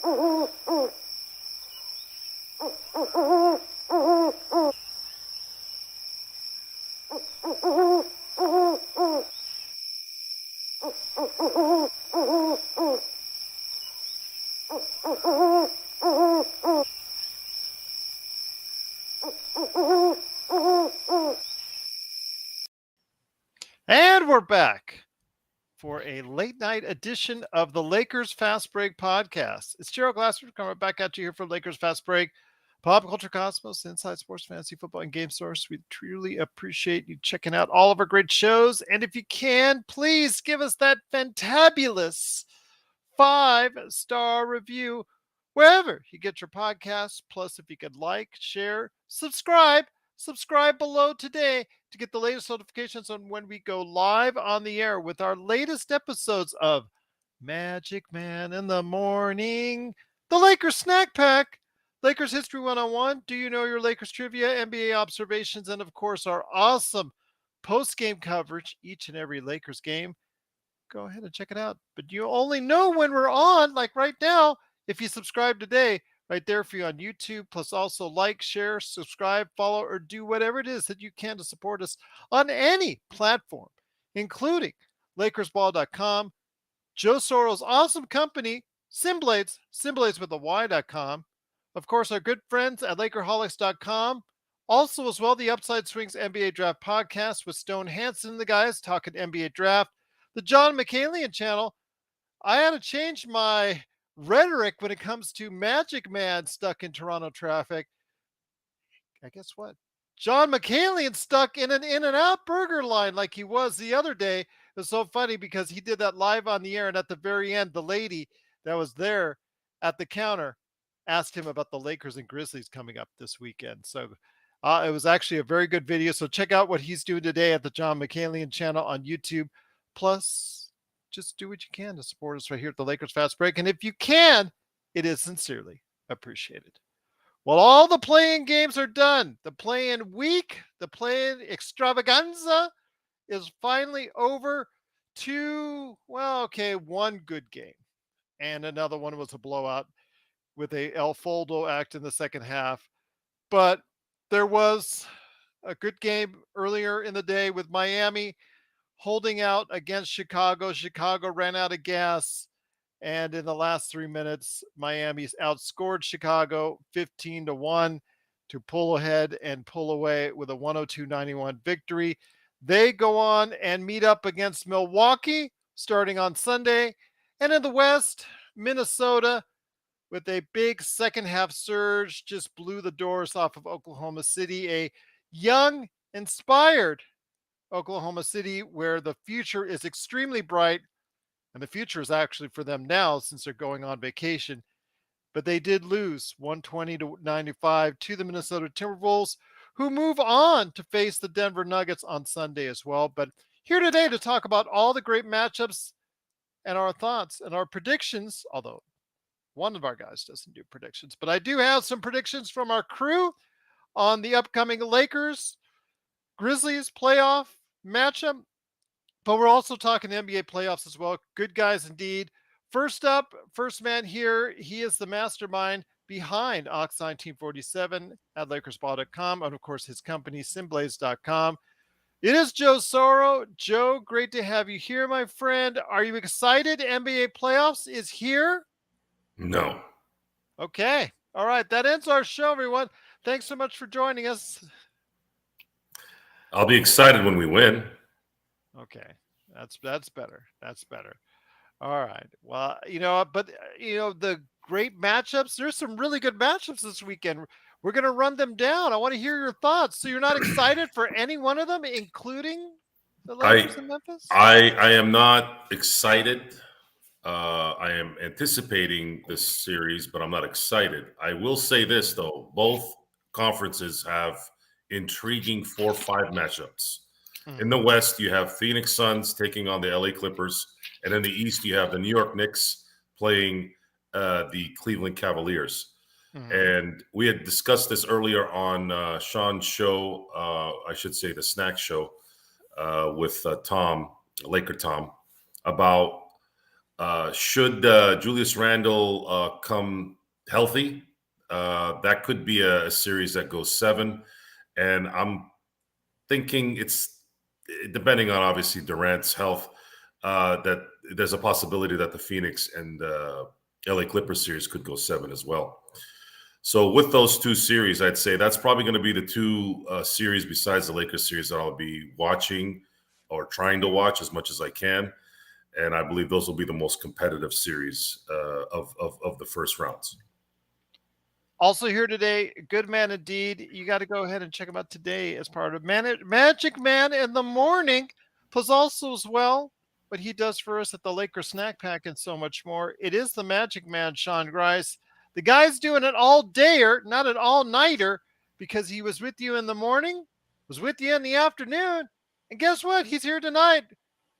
And we're back for a late night edition of the Lakers Fast Break podcast. It's Gerald Glassford coming back at you here from Lakers Fast Break, Pop Culture Cosmos, Inside Sports, Fantasy Football, and Game Source. We truly appreciate you checking out all of our great shows. And if you can, please give us that fantabulous 5-star review wherever you get your podcasts. Plus, if you could like, share, subscribe below today to get the latest notifications on when we go live on the air with our latest episodes of Magic Man in the Morning, the Lakers Snack Pack, Lakers History 101, Do You Know Your Lakers Trivia, NBA Observations, and of course our awesome post-game coverage each and every Lakers game. Go ahead and check it out. But you only know when we're on, like right now, if you subscribe today. Right there for you on YouTube, plus also like, share, subscribe, follow, or do whatever it is that you can to support us on any platform, including LakersBall.com, Joe Soro's awesome company, Simblades with a Y.com, of course, our good friends at Lakerholics.com, also as well the Upside Swings NBA Draft Podcast with Stone Hansen and the guys talking NBA Draft, the John McCallion channel. I had to change my rhetoric when it comes to MagicMan stuck in Toronto traffic. I guess what? John McCallion stuck in an In-N-Out burger line like he was the other day. It was so funny because he did that live on the air, and at the very end, the lady that was there at the counter asked him about the Lakers and Grizzlies coming up this weekend. So it was actually a very good video. So check out what he's doing today at the John McCallion channel on YouTube. Plus, just do what you can to support us right here at the Lakers Fast Break. And if you can, it is sincerely appreciated. Well, all the play-in games are done. The play-in week, the play-in extravaganza is finally over. One good game. And another one was a blowout with a El Foldo act in the second half. But there was a good game earlier in the day with Miami holding out against Chicago. Chicago ran out of gas, and in the last 3 minutes, Miami's outscored Chicago 15-1 to pull ahead and pull away with a 102-91 victory. They go on and meet up against Milwaukee starting on Sunday. And in the West, Minnesota, with a big second half surge, just blew the doors off of Oklahoma City, a young, inspired Oklahoma City, where the future is extremely bright, and the future is actually for them now since they're going on vacation. But they did lose 120-95 to the Minnesota Timberwolves, who move on to face the Denver Nuggets on Sunday as well. But here today to talk about all the great matchups and our thoughts and our predictions, although one of our guys doesn't do predictions, but I do have some predictions from our crew on the upcoming Lakers Grizzlies playoff matchup, but we're also talking NBA playoffs as well. Good guys indeed. First up, first man here, he is the mastermind behind Ox 1947 at LakersBall.com, and of course his company, Simblades.com. It is Joe Soro. Joe, great to have you here, my friend. Are you excited? NBA playoffs is here? No. Okay. All right. That ends our show, everyone. Thanks so much for joining us. I'll be excited when we win. Okay. That's better. That's better. All right. Well, the great matchups, there's some really good matchups this weekend. We're going to run them down. I want to hear your thoughts. So you're not excited for any one of them, including the Lakers in Memphis? I am not excited. I am anticipating this series, but I'm not excited. I will say this, though. Both conferences have intriguing 4-5 matchups. In the West, you have Phoenix Suns taking on the LA Clippers. And in the East, you have the New York Knicks playing the Cleveland Cavaliers. And we had discussed this earlier on Sean's show, I should say the snack show with Tom, Laker Tom, about Should Julius Randle come healthy, that could be a series that goes 7. And I'm thinking it's depending on obviously Durant's health, that there's a possibility that the Phoenix and LA Clippers series could go 7 as well. So with those 2 series, I'd say that's probably going to be the 2 series besides the Lakers series that I'll be watching or trying to watch as much as I can. And I believe those will be the most competitive series of the first rounds. Also here today, good man indeed. You got to go ahead and check him out today as part of Magic Man in the morning. Plus also as well, what he does for us at the Lakers Snack Pack and so much more. It is the Magic Man, Sean Grice. The guy's doing an all-dayer, not an all-nighter, because he was with you in the morning, was with you in the afternoon, and guess what? He's here tonight.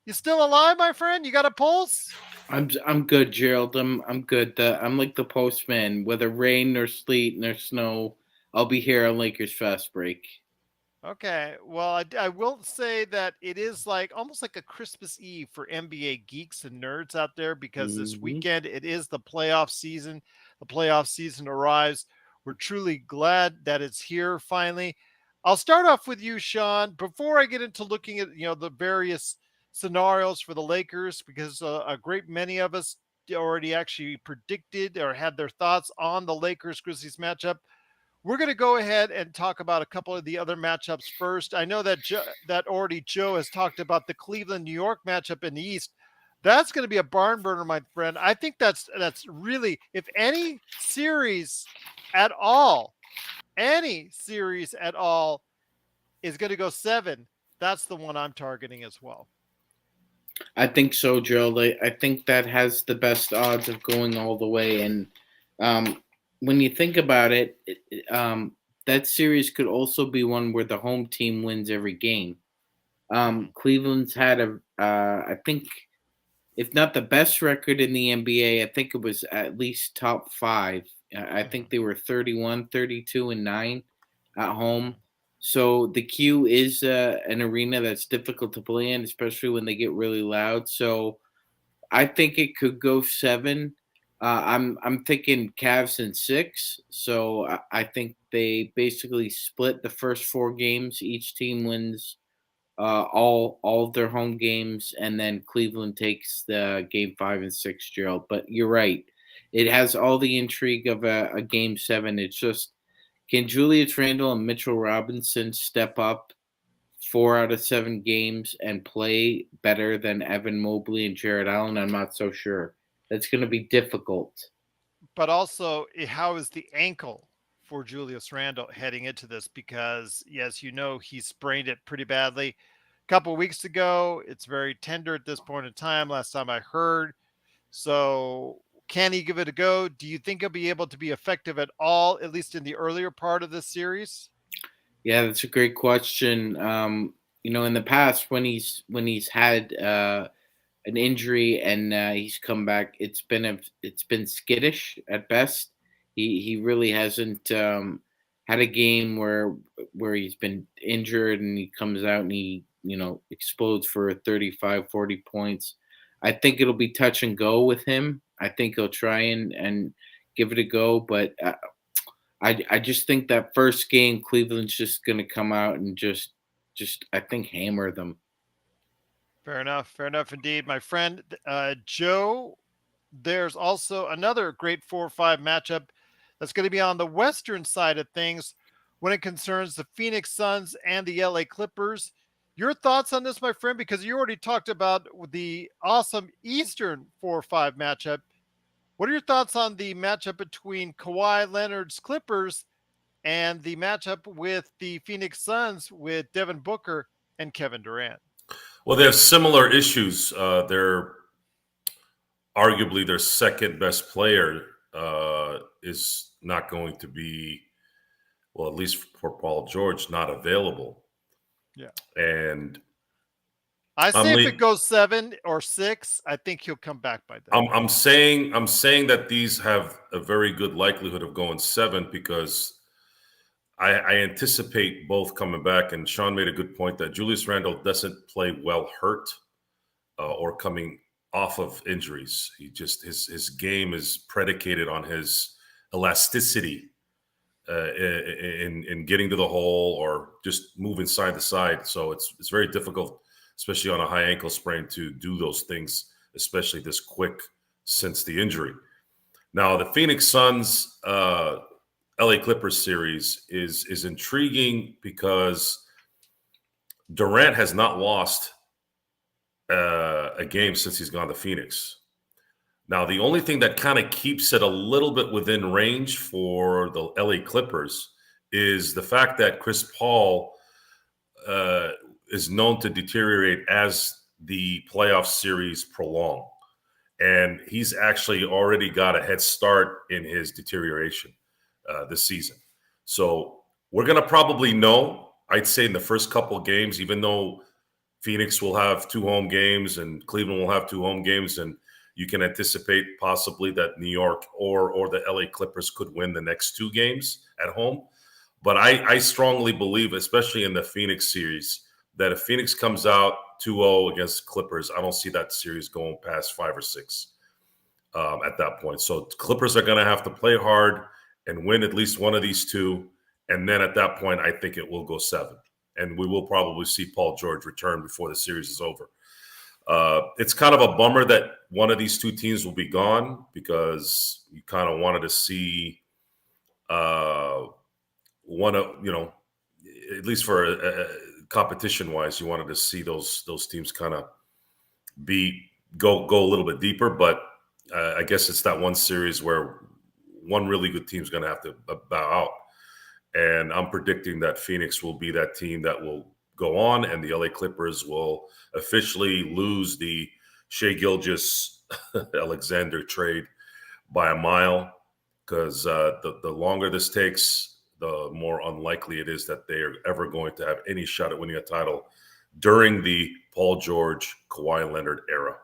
You still alive, my friend? You got a pulse? I'm good, Gerald. I'm good. I'm like the postman. Whether rain nor sleet nor snow, I'll be here on Lakers Fast Break. Okay. Well, I will say that it is like almost like a Christmas Eve for NBA geeks and nerds out there because this Mm-hmm. weekend it is the playoff season. The playoff season arrives. We're truly glad that it's here finally. I'll start off with you, Sean, before I get into looking at the various scenarios for the Lakers because a great many of us already actually predicted or had their thoughts on the Lakers Grizzlies matchup. We're going to go ahead and talk about a couple of the other matchups first. I know that Joe has talked about the Cleveland New York matchup in the East. That's going to be a barn burner, my friend. I think that's really, if any series at all is going to go 7, that's the one I'm targeting as well. I think so, Gerald. I think that has the best odds of going all the way. And when you think about it, that series could also be one where the home team wins every game. Cleveland's had I think, if not the best record in the NBA, I think it was at least top 5. I think they were 31, 32, and 9 at home. So the Q is an arena that's difficult to play in, especially when they get really loud. So I think it could go 7. I'm thinking Cavs in 6. So I think they basically split the first 4 games. Each team wins all of their home games, and then Cleveland takes the game 5 and 6, Gerald. But you're right; it has all the intrigue of a game 7. It's just, can Julius Randle and Mitchell Robinson step up 4 out of 7 games and play better than Evan Mobley and Jared Allen? I'm not so sure. That's going to be difficult. But also, how is the ankle for Julius Randle heading into this? Because, yes, he sprained it pretty badly a couple of weeks ago. It's very tender at this point in time, last time I heard. So, can he give it a go? Do you think he'll be able to be effective at all, at least in the earlier part of this series? Yeah, that's a great question. In the past, when he's had an injury and he's come back, it's been skittish at best. He really hasn't had a game where he's been injured and he comes out and he explodes for 35, 40 points. I think it'll be touch and go with him. I think he'll try and give it a go, but I just think that first game Cleveland's just going to come out and just I think hammer them. Fair enough indeed, my friend. Joe, there's also another great 4-5 matchup that's going to be on the western side of things when it concerns the Phoenix Suns and the LA Clippers. Your thoughts on this, my friend, because you already talked about the awesome eastern 4-5 matchup. What are your thoughts on the matchup between Kawhi Leonard's Clippers and the matchup with the Phoenix Suns with Devin Booker and Kevin Durant? Well, they have similar issues. They're arguably their second best player is not going to be, well, at least for Paul George, not available. Yeah. And I say if it goes 7 or 6, I think he'll come back by then. I'm saying that these have a very good likelihood of going 7 because I anticipate both coming back. And Sean made a good point that Julius Randle doesn't play well hurt or coming off of injuries. He just his game is predicated on his elasticity in getting to the hole or just moving side to side. So it's very difficult, especially on a high ankle sprain, to do those things, especially this quick since the injury. Now, the Phoenix Suns LA Clippers series is intriguing because Durant has not lost a game since he's gone to Phoenix. Now, the only thing that kind of keeps it a little bit within range for the LA Clippers is the fact that Chris Paul is known to deteriorate as the playoff series prolong. And he's actually already got a head start in his deterioration this season. So we're going to probably know, I'd say in the first couple of games, even though Phoenix will have 2 home games and Cleveland will have 2 home games, and you can anticipate possibly that New York or the LA Clippers could win the next 2 games at home. But I strongly believe, especially in the Phoenix series, that if Phoenix comes out 2-0 against Clippers, I don't see that series going past 5 or 6 at that point. So Clippers are going to have to play hard and win at least one of these 2. And then at that point, I think it will go 7. And we will probably see Paul George return before the series is over. It's kind of a bummer that one of these 2 teams will be gone, because you kind of wanted to see one of, at least for competition wise, you wanted to see those teams kind of go a little bit deeper. But I guess it's that one series where one really good team is going to have to bow out. And I'm predicting that Phoenix will be that team that will go on, and the LA Clippers will officially lose the Shai Gilgeous-Alexander trade by a mile, because the longer this takes, the more unlikely it is that they are ever going to have any shot at winning a title during the Paul George, Kawhi Leonard era.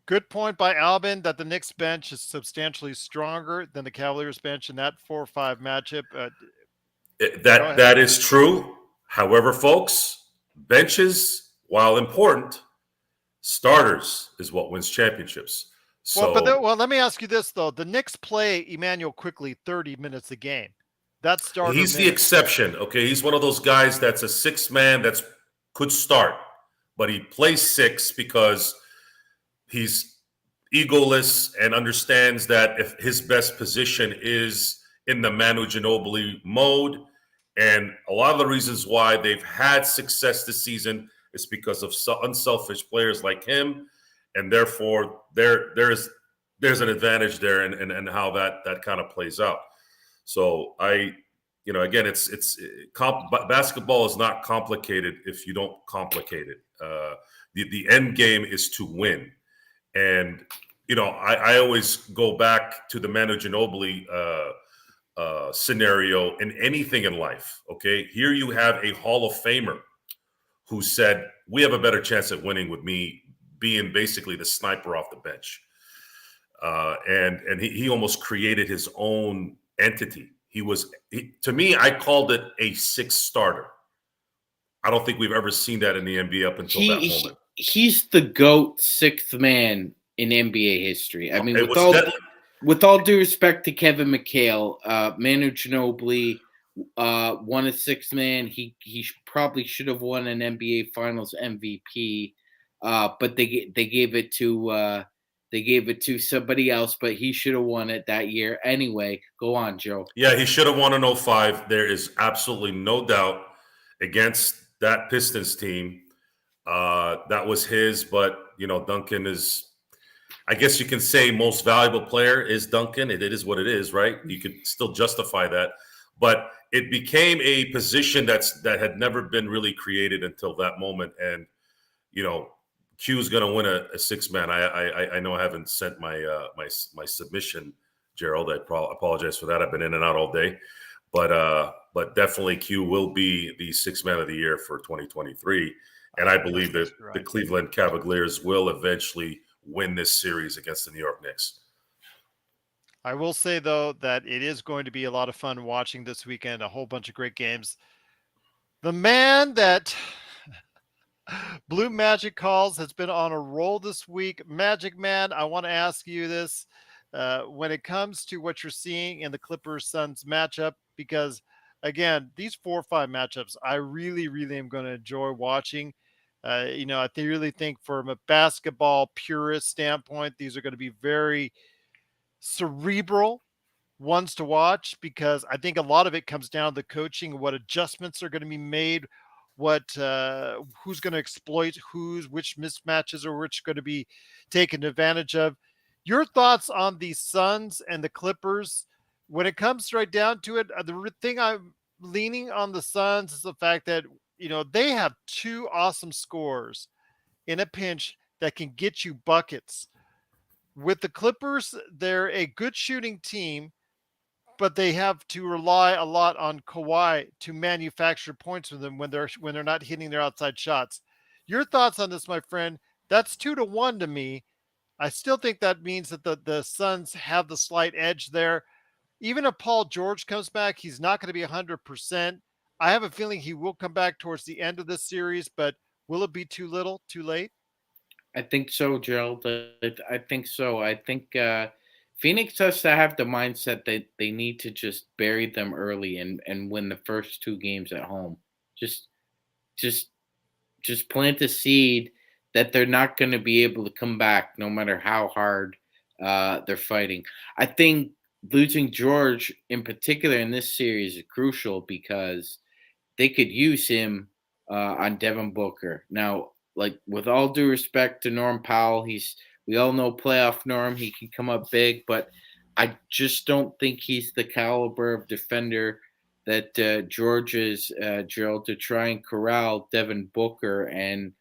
Good point by Albin that the Knicks bench is substantially stronger than the Cavaliers bench in that 4-5 matchup. That is true. However, folks, benches, while important, starters is what wins championships. So, let me ask you this, though. The Knicks play Emmanuel Quickly 30 minutes a game. That's starter. He's the minutes. exception. Okay, he's one of those guys that's a 6-man that could start, but he plays 6 because he's egoless and understands that if his best position is in the Manu Ginobili mode. And a lot of the reasons why they've had success this season is because of unselfish players like him. And therefore, there's an advantage there and how that kind of plays out. So again, basketball is not complicated if you don't complicate it. The end game is to win. And, I always go back to the Manu Ginobili scenario in anything in life. Okay. Here you have a Hall of Famer who said, we have a better chance at winning with me being basically the sniper off the bench. And he almost created his own entity. To me, I called it a 6th starter. I don't think we've ever seen that in the NBA up until that moment. He's the GOAT 6th man in NBA history. I mean, with all due respect to Kevin McHale, Manu Ginobili won a 6th man. He probably should have won an NBA Finals MVP, but they gave it to somebody else. But he should have won it that year anyway. Go on, Joe. Yeah, he should have won in 05. There is absolutely no doubt against that Pistons team. That was his, but Duncan is, I guess you can say, most valuable player is Duncan. It is what it is, right? You could still justify that, but it became a position that had never been really created until that moment. And Q is going to win a 6-man. I know I haven't sent my submission, Gerald. I apologize for that. I've been in and out all day, but definitely Q will be the 6-man of the year for 2023. And I believe that the Cleveland Cavaliers will eventually win this series against the New York Knicks. I will say, though, that it is going to be a lot of fun watching this weekend, a whole bunch of great games. The man that Blue Magic Calls has been on a roll this week. Magic Man, I want to ask you this when it comes to what you're seeing in the Clippers Suns matchup, because again, these 4 or 5 matchups, I really, really am going to enjoy watching. Really think from a basketball purist standpoint, these are going to be very cerebral ones to watch because I think a lot of it comes down to the coaching, what adjustments are going to be made, who's going to exploit which mismatches are which going to be taken advantage of. Your thoughts on the Suns and the Clippers when it comes right down to it? The thing I'm leaning on the Suns is the fact that they have 2 awesome scorers in a pinch that can get you buckets. With the Clippers, they're a good shooting team, but they have to rely a lot on Kawhi to manufacture points for them when they're not hitting their outside shots. Your thoughts on this, my friend? That's 2-1 to me. I still think that means that the Suns have the slight edge there. Even if Paul George comes back, he's not going to be 100%. I have a feeling he will come back towards the end of this series, but will it be too little, too late? I think so, Gerald. I think so. I think Phoenix has to have the mindset that they need to just bury them early and win the first 2 games at home. Just just just plant the seed that they're not going to be able to come back no matter how hard they're fighting. I think losing George in particular in this series is crucial because they could use him on Devin Booker. Now, like with all due respect to Norm Powell, we all know playoff Norm. He can come up big, but I just don't think he's the caliber of defender that George is, Gerald, to try and corral Devin Booker. And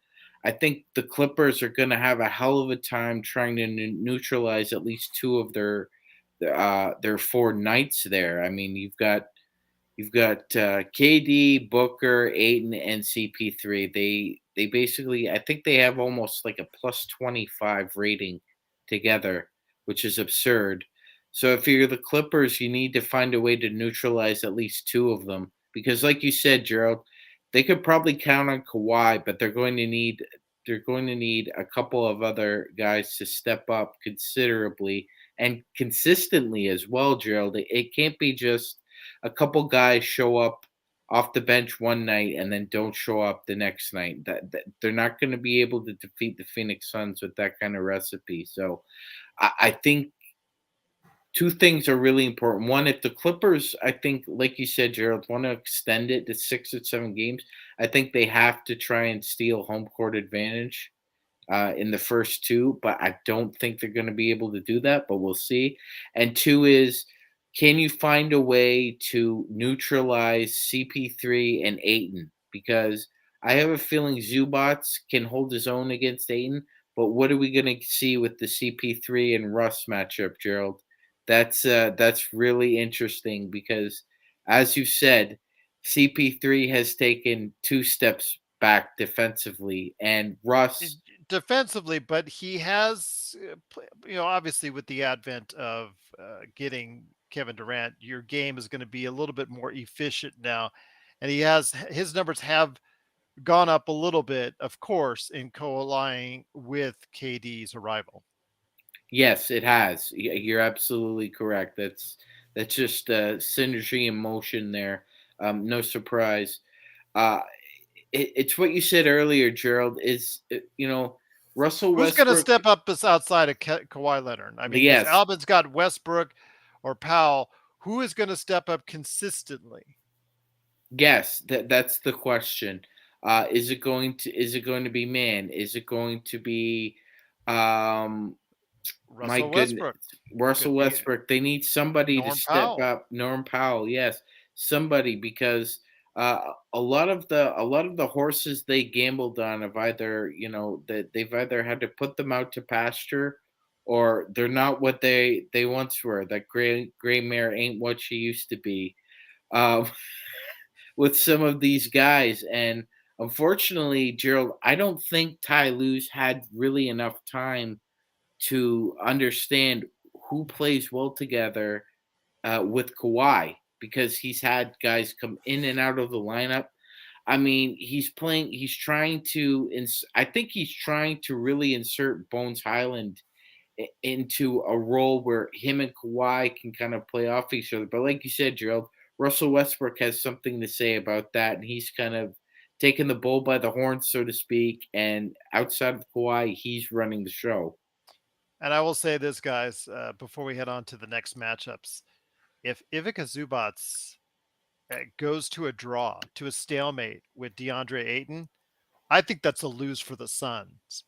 I think the Clippers are going to have a hell of a time trying to neutralize at least 2 of their 4 nights there. I mean, You've got KD, Booker, Aiton, and CP3. They basically, I think they have almost like a plus 25 rating together, which is absurd. So if you're the Clippers, you need to find a way to neutralize at least 2 of them because, like you said, Gerald, they could probably count on Kawhi, but they're going to need a couple of other guys to step up considerably and consistently as well, Gerald. It can't be just a couple guys show up off the bench one night and then don't show up the next night. That they're not going to be able to defeat the Phoenix Suns with that kind of recipe. So I think 2 things are really important. One, if the Clippers, I think, like you said, Gerald, want to extend it to 6 or 7 games, I think they have to try and steal home court advantage in the first 2, but I don't think they're going to be able to do that, but we'll see. And 2 is, can you find a way to neutralize CP3 and Aiton? Because I have a feeling Zubats can hold his own against Aiton, but what are we going to see with the CP3 and Russ matchup, Gerald? That's really interesting because, as you said, CP3 has taken 2 steps back defensively, and Russ. Defensively, but he has, obviously with the advent of getting Kevin Durant, your game is going to be a little bit more efficient now, and his numbers have gone up a little bit, of course, in co-aligning with KD's arrival. Yes, it has. You're absolutely correct. That's just synergy and motion there. No surprise. Uh, it's what you said earlier, Gerald. Russell Who's going to Westbrook. step up outside of Kawhi Leonard? I mean, because Yes, Albin's got Westbrook or Powell. Who is going to step up consistently? yes. That's the question. Is it going to be Man? Is it going to be um, my Russell goodness, Westbrook. Russell Could be Westbrook. They need somebody to Norm step Powell. up. Norm Powell, yes, somebody because a lot of the horses they gambled on have either that they've either had to put them out to pasture, or they're not what they once were. That gray mare ain't what she used to be. Um, with some of these guys, and unfortunately, Gerald, I don't think Ty Lue's had really enough time to understand who plays well together with Kawhi because he's had guys come in and out of the lineup. I mean, he's playing. I think he's trying to really insert Bones Highland into a role where him and Kawhi can kind of play off each other. But like you said, Gerald, Russell Westbrook has something to say about that, and he's kind of taking the bull by the horns, so to speak. And outside of Kawhi, he's running the show. And I will say this, guys, before we head on to the next matchups, if Ivica Zubats goes to a draw, to a stalemate with DeAndre Ayton, I think that's a lose for the Suns.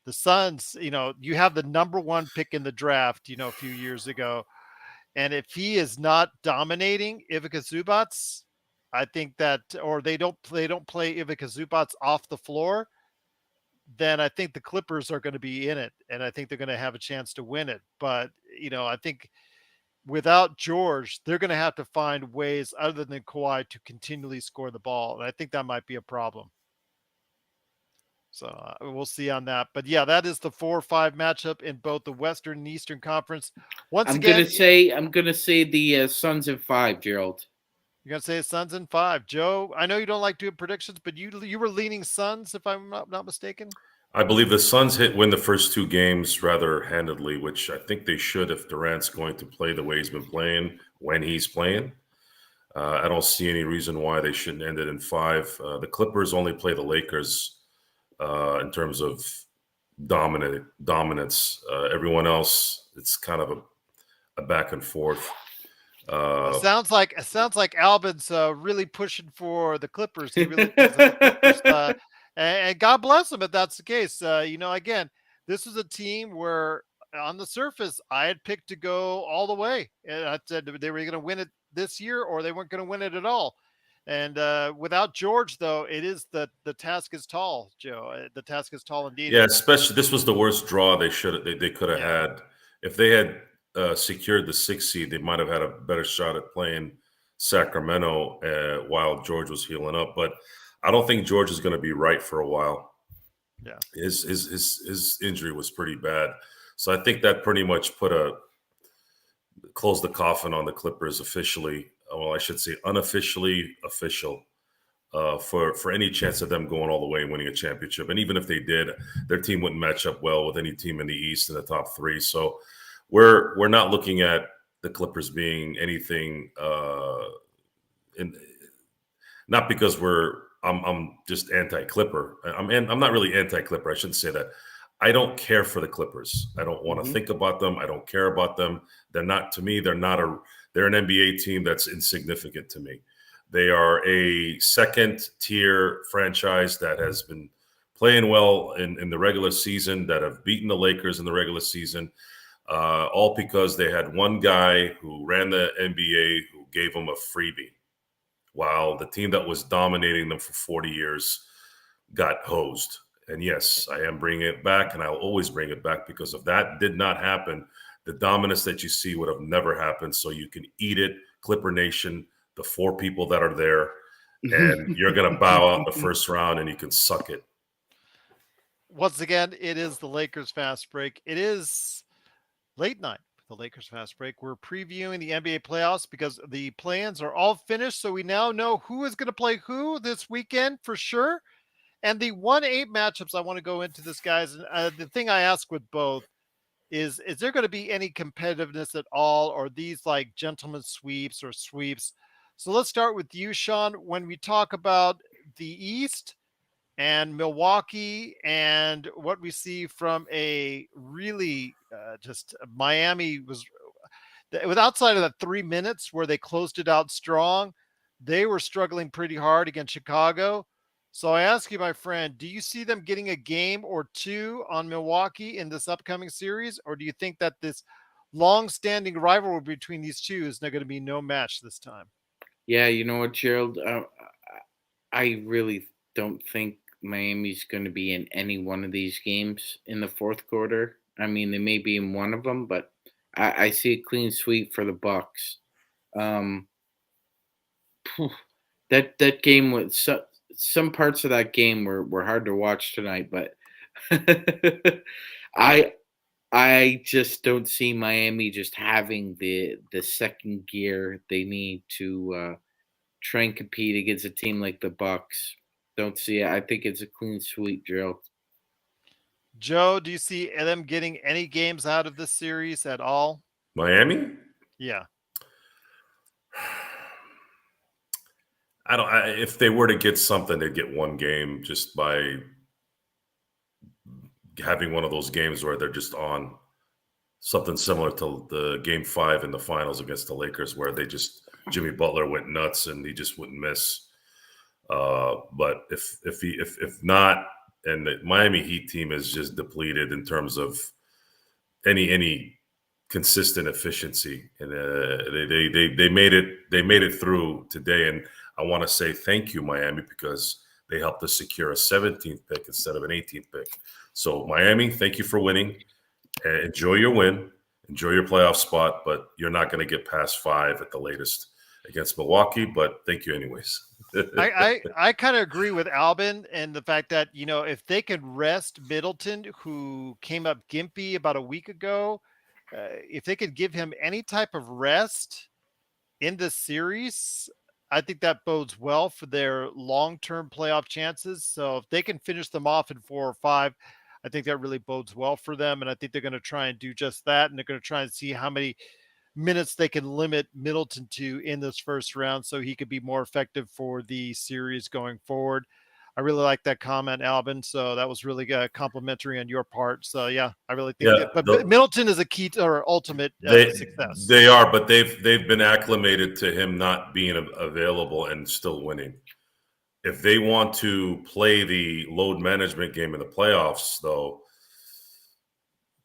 The Suns, you have the number one pick in the draft, a few years ago. And if he is not dominating Ivica Zubats, I think that, or they don't play Ivica Zubats off the floor, then I think the Clippers are going to be in it, and I think they're going to have a chance to win it. But I think without George, they're going to have to find ways other than Kawhi to continually score the ball, and I think that might be a problem. So we'll see on that. But yeah, that is the 4-5 matchup in both the Western and Eastern Conference. Once again, I'm gonna say the Suns in 5, Gerald. you're gonna say Suns in 5. Joe, I know you don't like doing predictions, but you were leaning Suns, if I'm not mistaken. I believe the Suns win the first 2 games rather handedly, which I think they should if Durant's going to play the way he's been playing when he's playing. I don't see any reason why they shouldn't end it in 5. The Clippers only play the Lakers in terms of dominance. Everyone else, it's kind of a back and forth. It sounds like Albin's really pushing for the Clippers. He really thinks that the Clippers, and God bless him if that's the case. Again, this is a team where on the surface I had picked to go all the way, and I said they were going to win it this year or they weren't going to win it at all. And without George, though, it is the task is tall, Joe. The task is tall indeed. Yeah, especially this was the worst draw they could have had. If they had secured the 6th seed, they might have had a better shot at playing Sacramento while George was healing up. But I don't think George is going to be right for a while. Yeah, his injury was pretty bad, so I think that pretty much closed the coffin on the Clippers officially. Well, I should say unofficially official for any chance of them going all the way and winning a championship. And even if they did, their team wouldn't match up well with any team in the East in the top 3. So we're not looking at the Clippers being anything. Not because I'm just anti-Clipper. I'm not really anti-Clipper. I shouldn't say that. I don't care for the Clippers. I don't want to think about them. I don't care about them. They're not, to me, they're an NBA team that's insignificant to me. They are a second-tier franchise that has been playing well in the regular season, that have beaten the Lakers in the regular season, all because they had one guy who ran the NBA who gave them a freebie, while the team that was dominating them for 40 years got hosed. And yes, I am bringing it back, and I'll always bring it back, because if that did not happen, the dominance that you see would have never happened. So you can eat it, Clipper Nation, the 4 people that are there, and you're going to bow out in the first round, and you can suck it. Once again, it is the Lakers Fast Break. It is late night for the Lakers Fast Break. We're previewing the NBA playoffs because the plans are all finished. So we now know who is going to play who this weekend for sure. And the 1-8 matchups, I want to go into this, guys. And the thing I ask with both is there going to be any competitiveness at all, or these like gentlemen sweeps or sweeps? So let's start with you, Sean. When we talk about the East and Milwaukee and what we see from a really just Miami was with outside of that 3 minutes where they closed it out strong, they were struggling pretty hard against Chicago. So I ask you, my friend, do you see them getting a game or 2 on Milwaukee in this upcoming series? Or do you think that this long-standing rivalry between these two is not going to be no match this time? Yeah, you know what, Gerald? I really don't think Miami's going to be in any one of these games in the fourth quarter. I mean, they may be in one of them, but I see a clean sweep for the Bucks. That game was some parts of that game were hard to watch tonight, but I just don't see Miami just having the second gear they need to try and compete against a team like the Bucks. don't see it. I think it's a clean sweep, Gerald. Joe, do you see them getting any games out of this series at all? Miami? Yeah. If they were to get something, they'd get one game just by having one of those games where they're just on something similar to the game 5 in the finals against the Lakers, where Jimmy Butler went nuts and he just wouldn't miss. But if not, and the Miami Heat team is just depleted in terms of any consistent efficiency, and they made it through today, and I want to say thank you, Miami, because they helped us secure a 17th pick instead of an 18th pick. So Miami, thank you for winning. Enjoy your win, enjoy your playoff spot, but you're not going to get past 5 at the latest against Milwaukee. But thank you anyways. I kind of agree with Albin and the fact that, if they could rest Middleton, who came up gimpy about a week ago, if they could give him any type of rest in this series, I think that bodes well for their long-term playoff chances. So if they can finish them off in 4 or 5, I think that really bodes well for them. And I think they're going to try and do just that. And they're going to try and see how many minutes they can limit Middleton to in this first round so he could be more effective for the series going forward. I really like that comment, Albin. So that was really complimentary on your part. So yeah, I really think that. But Middleton is a key to our ultimate success. They are, but they've been acclimated to him not being available and still winning. If they want to play the load management game in the playoffs, though,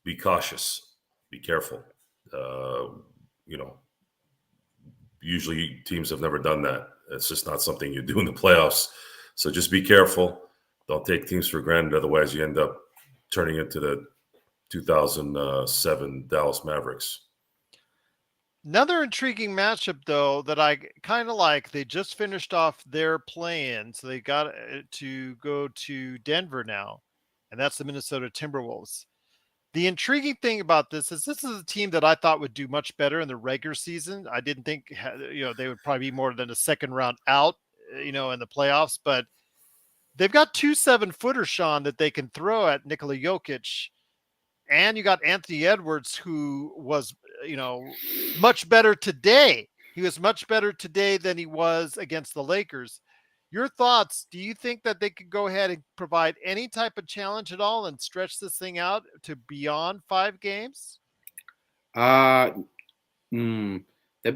be cautious, be careful. Usually teams have never done that. It's just not something you do in the playoffs. So just be careful. Don't take teams for granted. Otherwise, you end up turning into the 2007 Dallas Mavericks. Another intriguing matchup, though, that I kind of like. They just finished off their play-in, so they got to go to Denver now, and that's the Minnesota Timberwolves. The intriguing thing about this is a team that I thought would do much better in the regular season. I didn't think, they would probably be more than a second round out, in the playoffs, but they've got 2 7-footers, Sean, that they can throw at Nikola Jokic. And you got Anthony Edwards, who was, much better today. He was much better today than he was against the Lakers. Your thoughts, do you think that they could go ahead and provide any type of challenge at all and stretch this thing out to beyond 5 games? That'd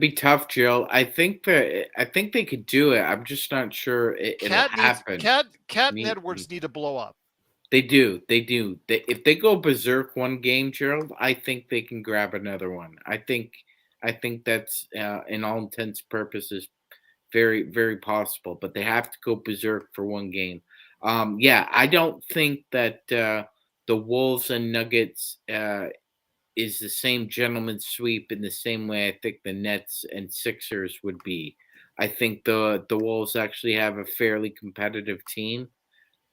be tough, Jill. I think they could do it. I'm just not sure it'll happen. Cat and Edwards need to blow up. They do. If they go berserk one game, Gerald, I think they can grab another one. I think that's in all intents and purposes very, very possible. But they have to go berserk for one game. I don't think that the Wolves and Nuggets is the same gentleman's sweep in the same way I think the Nets and Sixers would be. I think the Wolves actually have a fairly competitive team.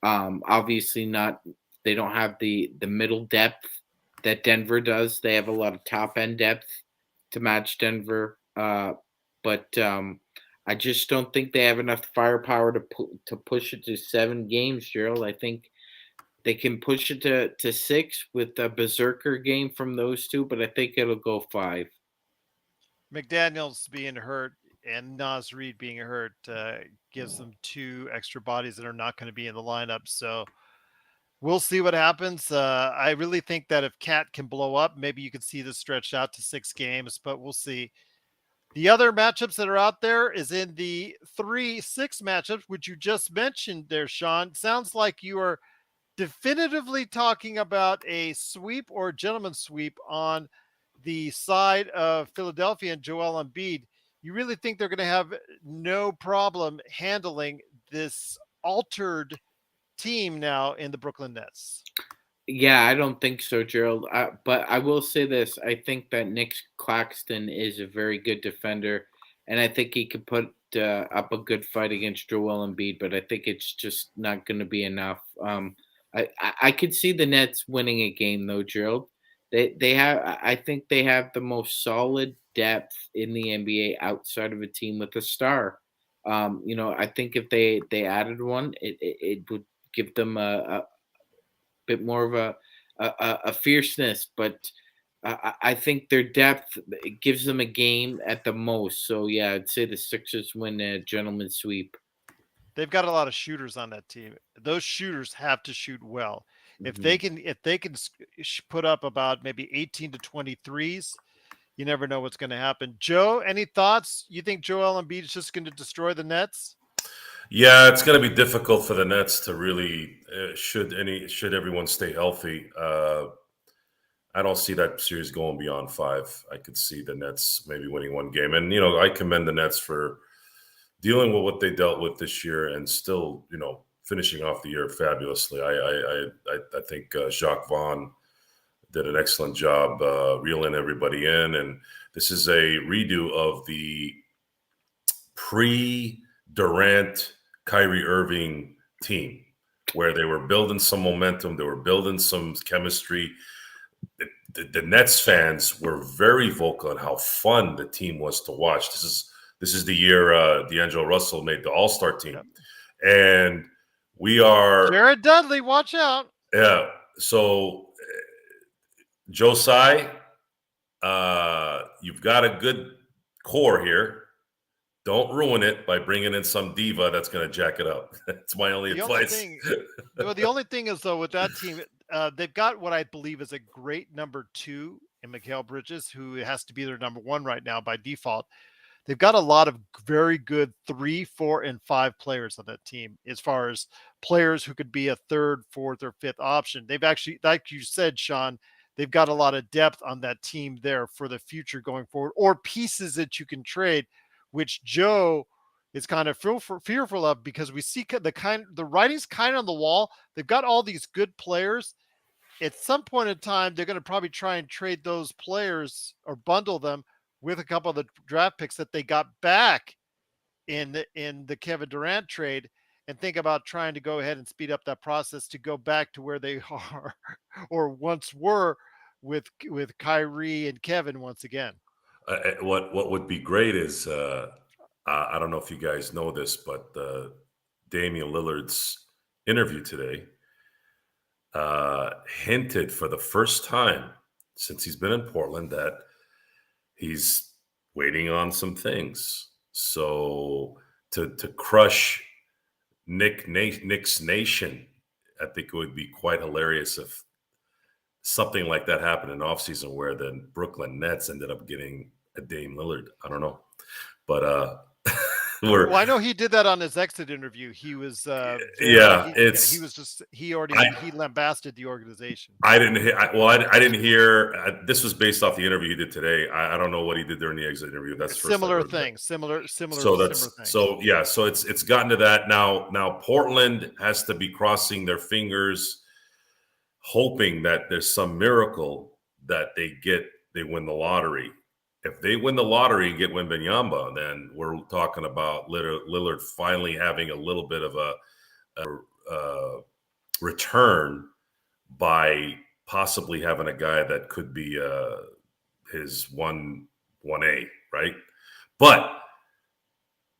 Obviously not. They don't have the middle depth that Denver does. They have a lot of top end depth to match Denver, but I just don't think they have enough firepower to push it to 7 games, Gerald. I think they can push it to 6 with a berserker game from those two, but I think it'll go 5. McDaniels being hurt and Naz Reid being hurt gives them 2 extra bodies that are not going to be in the lineup. So we'll see what happens. I really think that if Cat can blow up, maybe you could see this stretched out to 6 games, but we'll see. The other matchups that are out there is in the 3-6 matchups, which you just mentioned there, Sean. Sounds like you are definitively talking about a sweep or a gentleman's sweep on the side of Philadelphia and Joel Embiid. You really think they're going to have no problem handling this altered team now in the Brooklyn Nets? Yeah, I don't think so, Gerald. But I will say this. I think that Nick Claxton is a very good defender, and I think he could put up a good fight against Joel Embiid, but I think it's just not going to be enough. I could see the Nets winning a game, though, Gerald. I think they have the most solid depth in the NBA outside of a team with a star. I think if they added one, it would give them a bit more of a fierceness, but I think their depth it gives them a game at the most. So yeah, I'd say the Sixers win a gentleman's sweep. They've got a lot of shooters on that team. Those shooters have to shoot well. If they Mhm. can put up about maybe 18 to 23s, you never know what's going to happen. Joe, any thoughts? You think Joel Embiid is just going to destroy the Nets? Yeah, it's going to be difficult for the Nets to really should everyone stay healthy. I don't see that series going beyond 5. I could see the Nets maybe winning one game, and I commend the Nets for dealing with what they dealt with this year and still finishing off the year fabulously. I think Jacques Vaughn did an excellent job reeling everybody in, and this is a redo of the pre-Durant, Kyrie Irving team, where they were building some momentum, they were building some chemistry. The Nets fans were very vocal on how fun the team was to watch. This is the year D'Angelo Russell made the All-Star team, Yep. and we are Jared Dudley, watch out. Yeah. So Josai, you've got a good core here. Don't ruin it by bringing in some diva that's going to jack it up. That's my only advice. The only thing is, though, with that team, they've got what I believe is a great number 2 in Mikal Bridges, who has to be their number 1 right now by default. They've got a lot of very good 3, 4, and 5 players on that team as far as players who could be a 3rd, 4th, or 5th option. They've actually, like you said, Sean, they've got a lot of depth on that team there for the future going forward, or pieces that you can trade, which Joe is kind of fearful of, because we see the writing's kind of on the wall. They've got all these good players. At some point in time, they're going to probably try and trade those players or bundle them with a couple of the draft picks that they got back in the Kevin Durant trade, and think about trying to go ahead and speed up that process to go back to where they are or once were with Kyrie and Kevin once again. What would be great is I don't know if you guys know this, but Damian Lillard's interview today hinted for the first time since he's been in Portland that he's waiting on some things. So to crush Nick's nation, I think it would be quite hilarious if something like that happened in offseason where the Brooklyn Nets ended up getting a Dame Lillard. I don't know. But well, I know he did that on his exit interview. He was he lambasted the organization. I didn't hear. This was based off the interview he did today. I don't know what he did during the exit interview. That's similar thing. Similar. So it's gotten to that now. Now Portland has to be crossing their fingers, hoping that there's some miracle that they win the lottery. If they win the lottery and get Wembanyama, then we're talking about Lillard finally having a little bit of a return by possibly having a guy that could be his 1A, right? But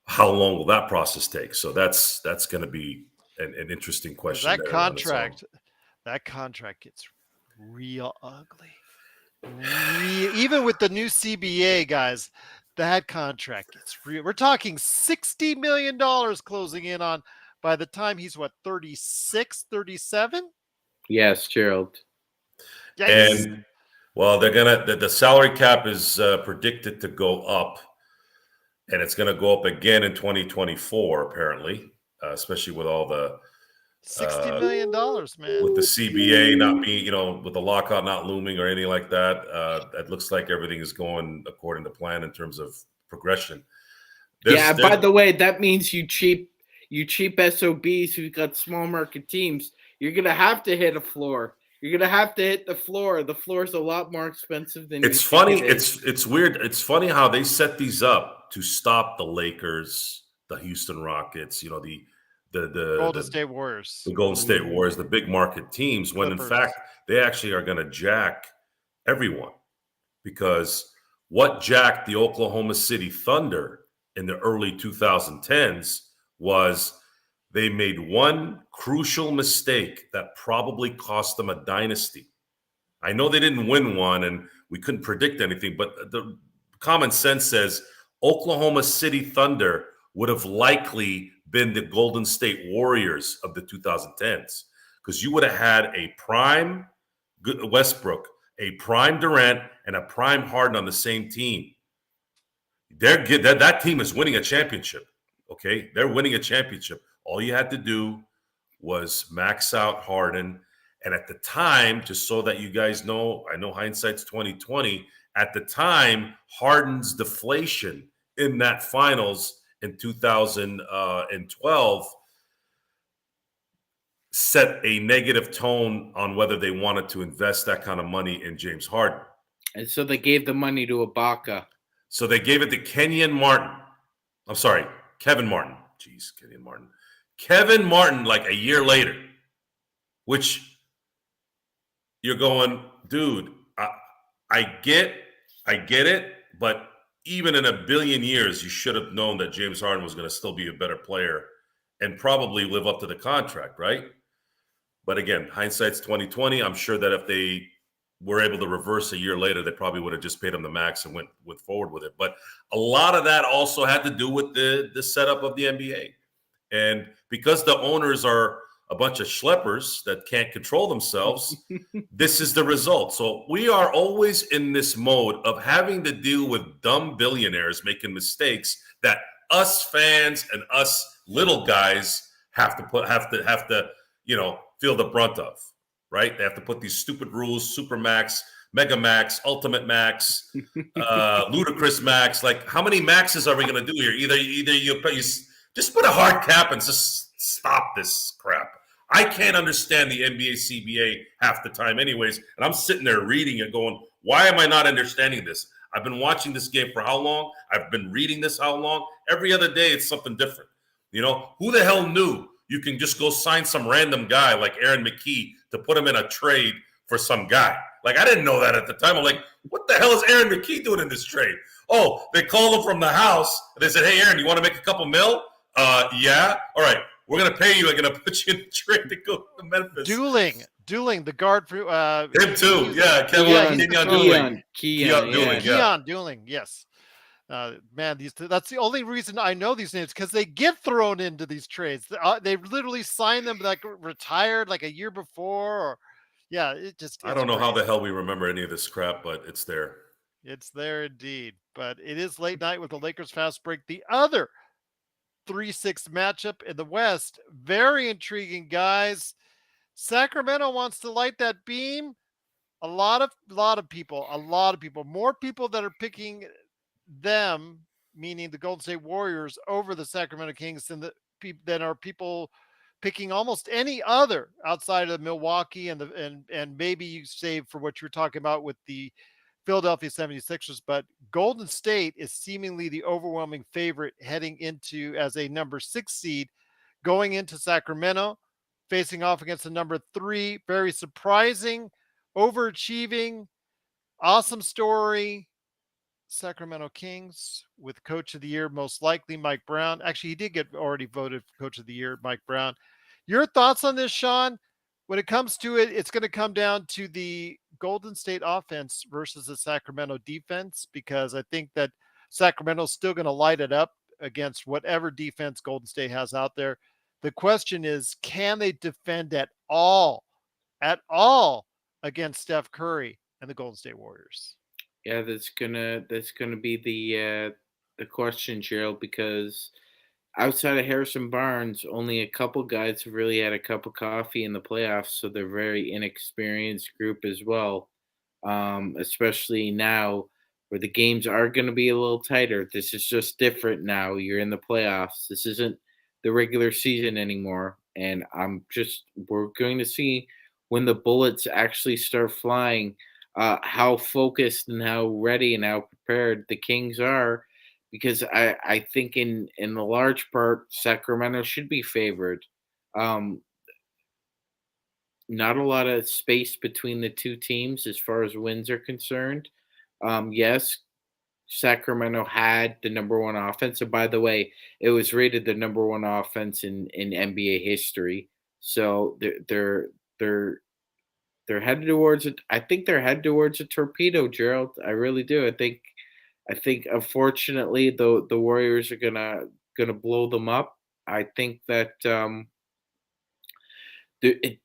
how long will that process take? So that's going to be an interesting question. That contract gets real ugly. Even with the new CBA, guys, that contract gets real. We're talking $60 million closing in on by the time he's 36, 37? Yes, Gerald. Yikes. And well, the salary cap is predicted to go up, and it's going to go up again in 2024, apparently, especially with all the $60 million, man. With the CBA not being, with the lockout not looming or anything like that, it looks like everything is going according to plan in terms of progression. By the way, that means you cheap SOBs who got small market teams, you're going to have to hit a floor. You're going to have to hit the floor. The floor is a lot more expensive than it's funny. It's weird. It's funny how they set these up to stop the Lakers, the Houston Rockets, the Golden State Warriors. The Golden State Warriors, the big market teams, when in fact they actually are going to jack everyone. Because what jacked the Oklahoma City Thunder in the early 2010s was they made one crucial mistake that probably cost them a dynasty. I know they didn't win one and we couldn't predict anything, but the common sense says Oklahoma City Thunder would have likely been the Golden State Warriors of the 2010s, because you would have had a prime Westbrook, a prime Durant, and a prime Harden on the same team. That team is winning a championship. Okay, they're winning a championship. All you had to do was max out Harden. And at the time, just so that you guys know, I know hindsight's 2020. At the time, Harden's deflation in that finals in 2012 set a negative tone on whether they wanted to invest that kind of money in James Harden. And so they gave the money to Ibaka. So they gave it to Kevin Martin. Jeez, Kevin Martin, like a year later, which you're going, dude, I get it, but even in a billion years, you should have known that James Harden was going to still be a better player and probably live up to the contract, right? But again, hindsight's 2020. I'm sure that if they were able to reverse a year later, they probably would have just paid him the max and went forward with it. But a lot of that also had to do with the setup of the NBA. And because the owners are a bunch of schleppers that can't control themselves, this is the result. So we are always in this mode of having to deal with dumb billionaires making mistakes that us fans and us little guys have to feel the brunt of, right? They have to put these stupid rules, super max, mega max, ultimate max, ludicrous max. Like, how many maxes are we going to do here? Either you just put a hard cap and just stop this crap. I can't understand the NBA CBA half the time anyways, and I'm sitting there reading it going, why am I not understanding this? I've been watching this game for how long? I've been reading this how long? Every other day it's something different. Who the hell knew you can just go sign some random guy like Aaron McKee to put him in a trade for some guy? Like, I didn't know that at the time. I'm like, what the hell is Aaron McKee doing in this trade? Oh, they called him from the house. And they said, hey, Aaron, you want to make a couple mil? Yeah. All right. We're going to pay you. I'm going to put you in the trade to go to Memphis. Dueling, the guard for him too. Yeah. Keon Dueling. Yes. Man, that's the only reason I know these names, because they get thrown into these trades. They literally signed them like retired like a year before. I don't know how the hell we remember any of this crap, but it's there. It's there indeed. But it is late night with the Lakers Fast Break. The other 3-6 matchup in the West. Very intriguing, guys. Sacramento wants to light that beam. A lot of people, more people that are picking them, meaning the Golden State Warriors, over the Sacramento Kings than are people picking almost any other outside of Milwaukee and maybe you save for what you're talking about with the Philadelphia 76ers, but Golden State is seemingly the overwhelming favorite heading into as a number 6 seed, going into Sacramento, facing off against the number 3. Very surprising, overachieving, awesome story. Sacramento Kings with Coach of the Year, most likely Mike Brown. Actually, he did get already voted for Coach of the Year, Mike Brown. Your thoughts on this, Sean? When it comes to it, it's going to come down to the Golden State offense versus the Sacramento defense, because I think that Sacramento's still going to light it up against whatever defense Golden State has out there. The question is, can they defend at all against Steph Curry and the Golden State Warriors? Yeah, that's gonna be the question, Gerald, because outside of Harrison Barnes, only a couple guys have really had a cup of coffee in the playoffs, so they're a very inexperienced group as well. Especially now where the games are going to be a little tighter. This is just different now. You're in the playoffs. This isn't the regular season anymore. And we're going to see when the bullets actually start flying, how focused and how ready and how prepared the Kings are. Because I think in a large part, Sacramento should be favored. Not a lot of space between the two teams as far as wins are concerned. Yes, Sacramento had the number one offense. And by the way, it was rated the number one offense in NBA history. So they're headed towards it. I think they're headed towards a torpedo, Gerald. I really do. I think unfortunately the Warriors are gonna blow them up. I think that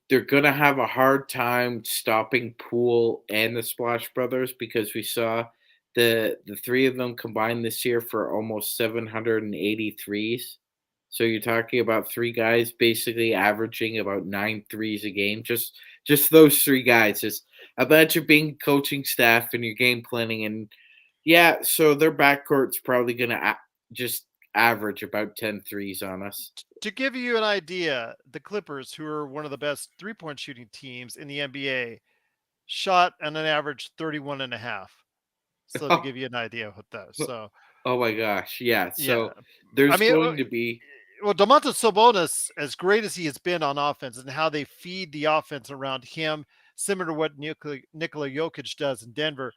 they're gonna have a hard time stopping Poole and the Splash Brothers, because we saw the three of them combined this year for almost 780 threes. So you're talking about three guys basically averaging about 9 threes a game. Just those three guys. Just imagine being coaching staff and your game planning, and yeah, so their backcourt's probably gonna just average about 10 threes on us. To give you an idea, the Clippers, who are one of the best three-point shooting teams in the NBA, shot on an average 31 and a half. So to give you an idea of what that is. So Oh my gosh, yeah. yeah, So I there's mean, going to be well, Domantas Sabonis, as great as he has been on offense and how they feed the offense around him, similar to what Nikola Jokic does in Denver,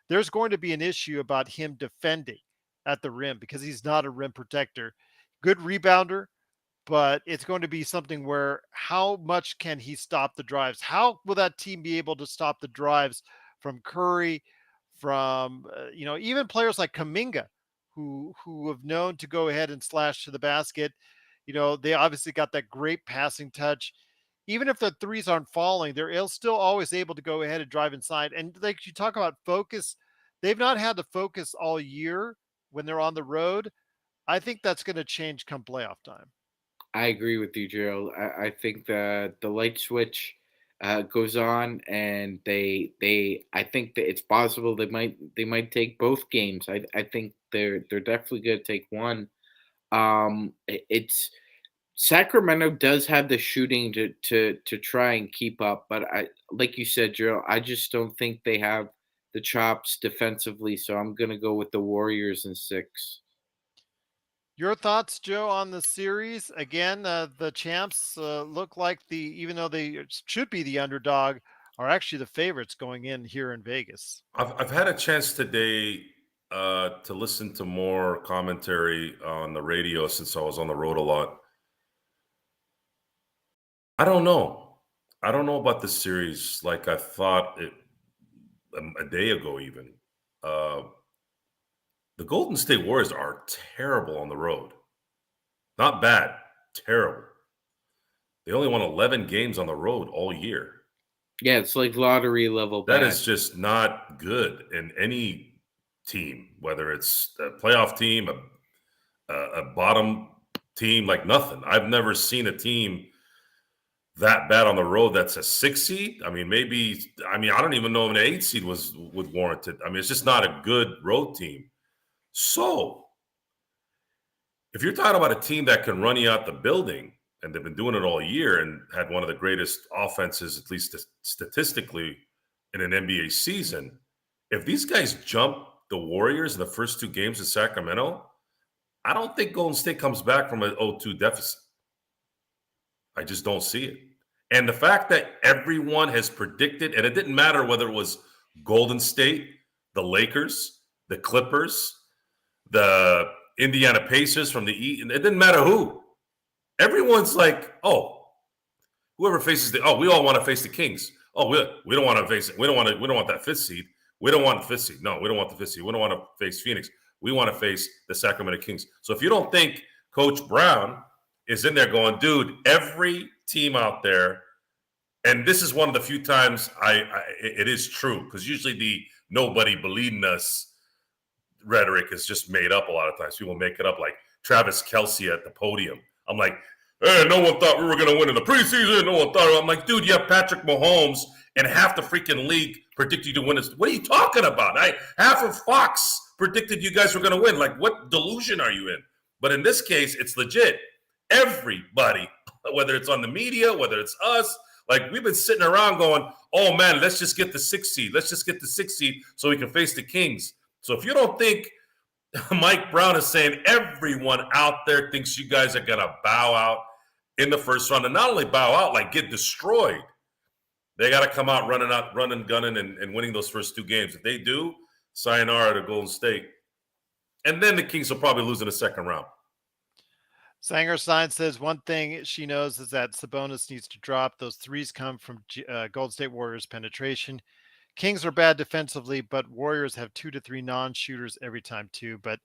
there's going to be an issue about him defending at the rim because he's not a rim protector. Good rebounder, but it's going to be something where how much can he stop the drives? How will that team be able to stop the drives from Curry, from even players like Kaminga, who have known to go ahead and slash to the basket? They obviously got that great passing touch. Even if the threes aren't falling, they're still always able to go ahead and drive inside. And like you talk about focus, they've not had the focus all year when they're on the road. I think that's going to change come playoff time. I agree with you, Gerald. I think the light switch goes on, and they I think that it's possible they might take both games. I think they're definitely going to take one. It's Sacramento does have the shooting to try and keep up, but I like you said, Gerald, I just don't think they have the chops defensively. So I'm going to go with the Warriors in 6. Your thoughts, Joe, on the series? Again, the champs look like even though they should be the underdog, are actually the favorites going in here in Vegas. I've had a chance today to listen to more commentary on the radio since I was on the road a lot. I don't know. I don't know about this series like I thought it a day ago even. Uh, the Golden State Warriors are terrible on the road. Not bad, terrible. They only won 11 games on the road all year. Yeah, it's like lottery level That bad. is just not good in any team, whether it's a playoff team, a bottom team, like nothing. I've never seen a team that bad on the road that's a 6 seed. I mean, I don't even know if an 8 seed would warrant it. I mean, it's just not a good road team. So if you're talking about a team that can run you out the building, and they've been doing it all year and had one of the greatest offenses, at least statistically, in an NBA season, if these guys jump the Warriors in the first 2 games in Sacramento, I don't think Golden State comes back from an 0-2 deficit. I just don't see it. And the fact that everyone has predicted, and it didn't matter whether it was Golden State, the Lakers, the Clippers, the Indiana Pacers from the East, it didn't matter who. Everyone's like, oh, whoever faces we all want to face the Kings. Oh, we don't want to face it. We don't want that 5th seed. We don't want the 5th seed. No, we don't want the 5th seed. We don't want to face Phoenix. We want to face the Sacramento Kings. So if you don't think Coach Brown is in there going, dude, every team out there, and this is one of the few times it is true, because usually the nobody believing us rhetoric is just made up a lot of times. People make it up, like Travis Kelce at the podium. I'm like, hey, no one thought we were going to win in the preseason. No one thought. I'm like, dude, you have Patrick Mahomes, and half the freaking league predicted you to win this. What are you talking about? Half of Fox predicted you guys were going to win. Like, what delusion are you in? But in this case, it's legit. Everybody, whether it's on the media, whether it's us, like, we've been sitting around going, oh, man, let's just get the 6th seed. Let's just get the 6th seed so we can face the Kings. So if you don't think Mike Brown is saying everyone out there thinks you guys are going to bow out in the first round, and not only bow out, like get destroyed, they got to come out running, gunning, and winning those first 2 games. If they do, sayonara to Golden State. And then the Kings will probably lose in the second round. Sanger Stein says one thing she knows is that Sabonis needs to drop. Those threes come from Golden State Warriors penetration. Kings are bad defensively, but Warriors have 2 to 3 non-shooters every time too. But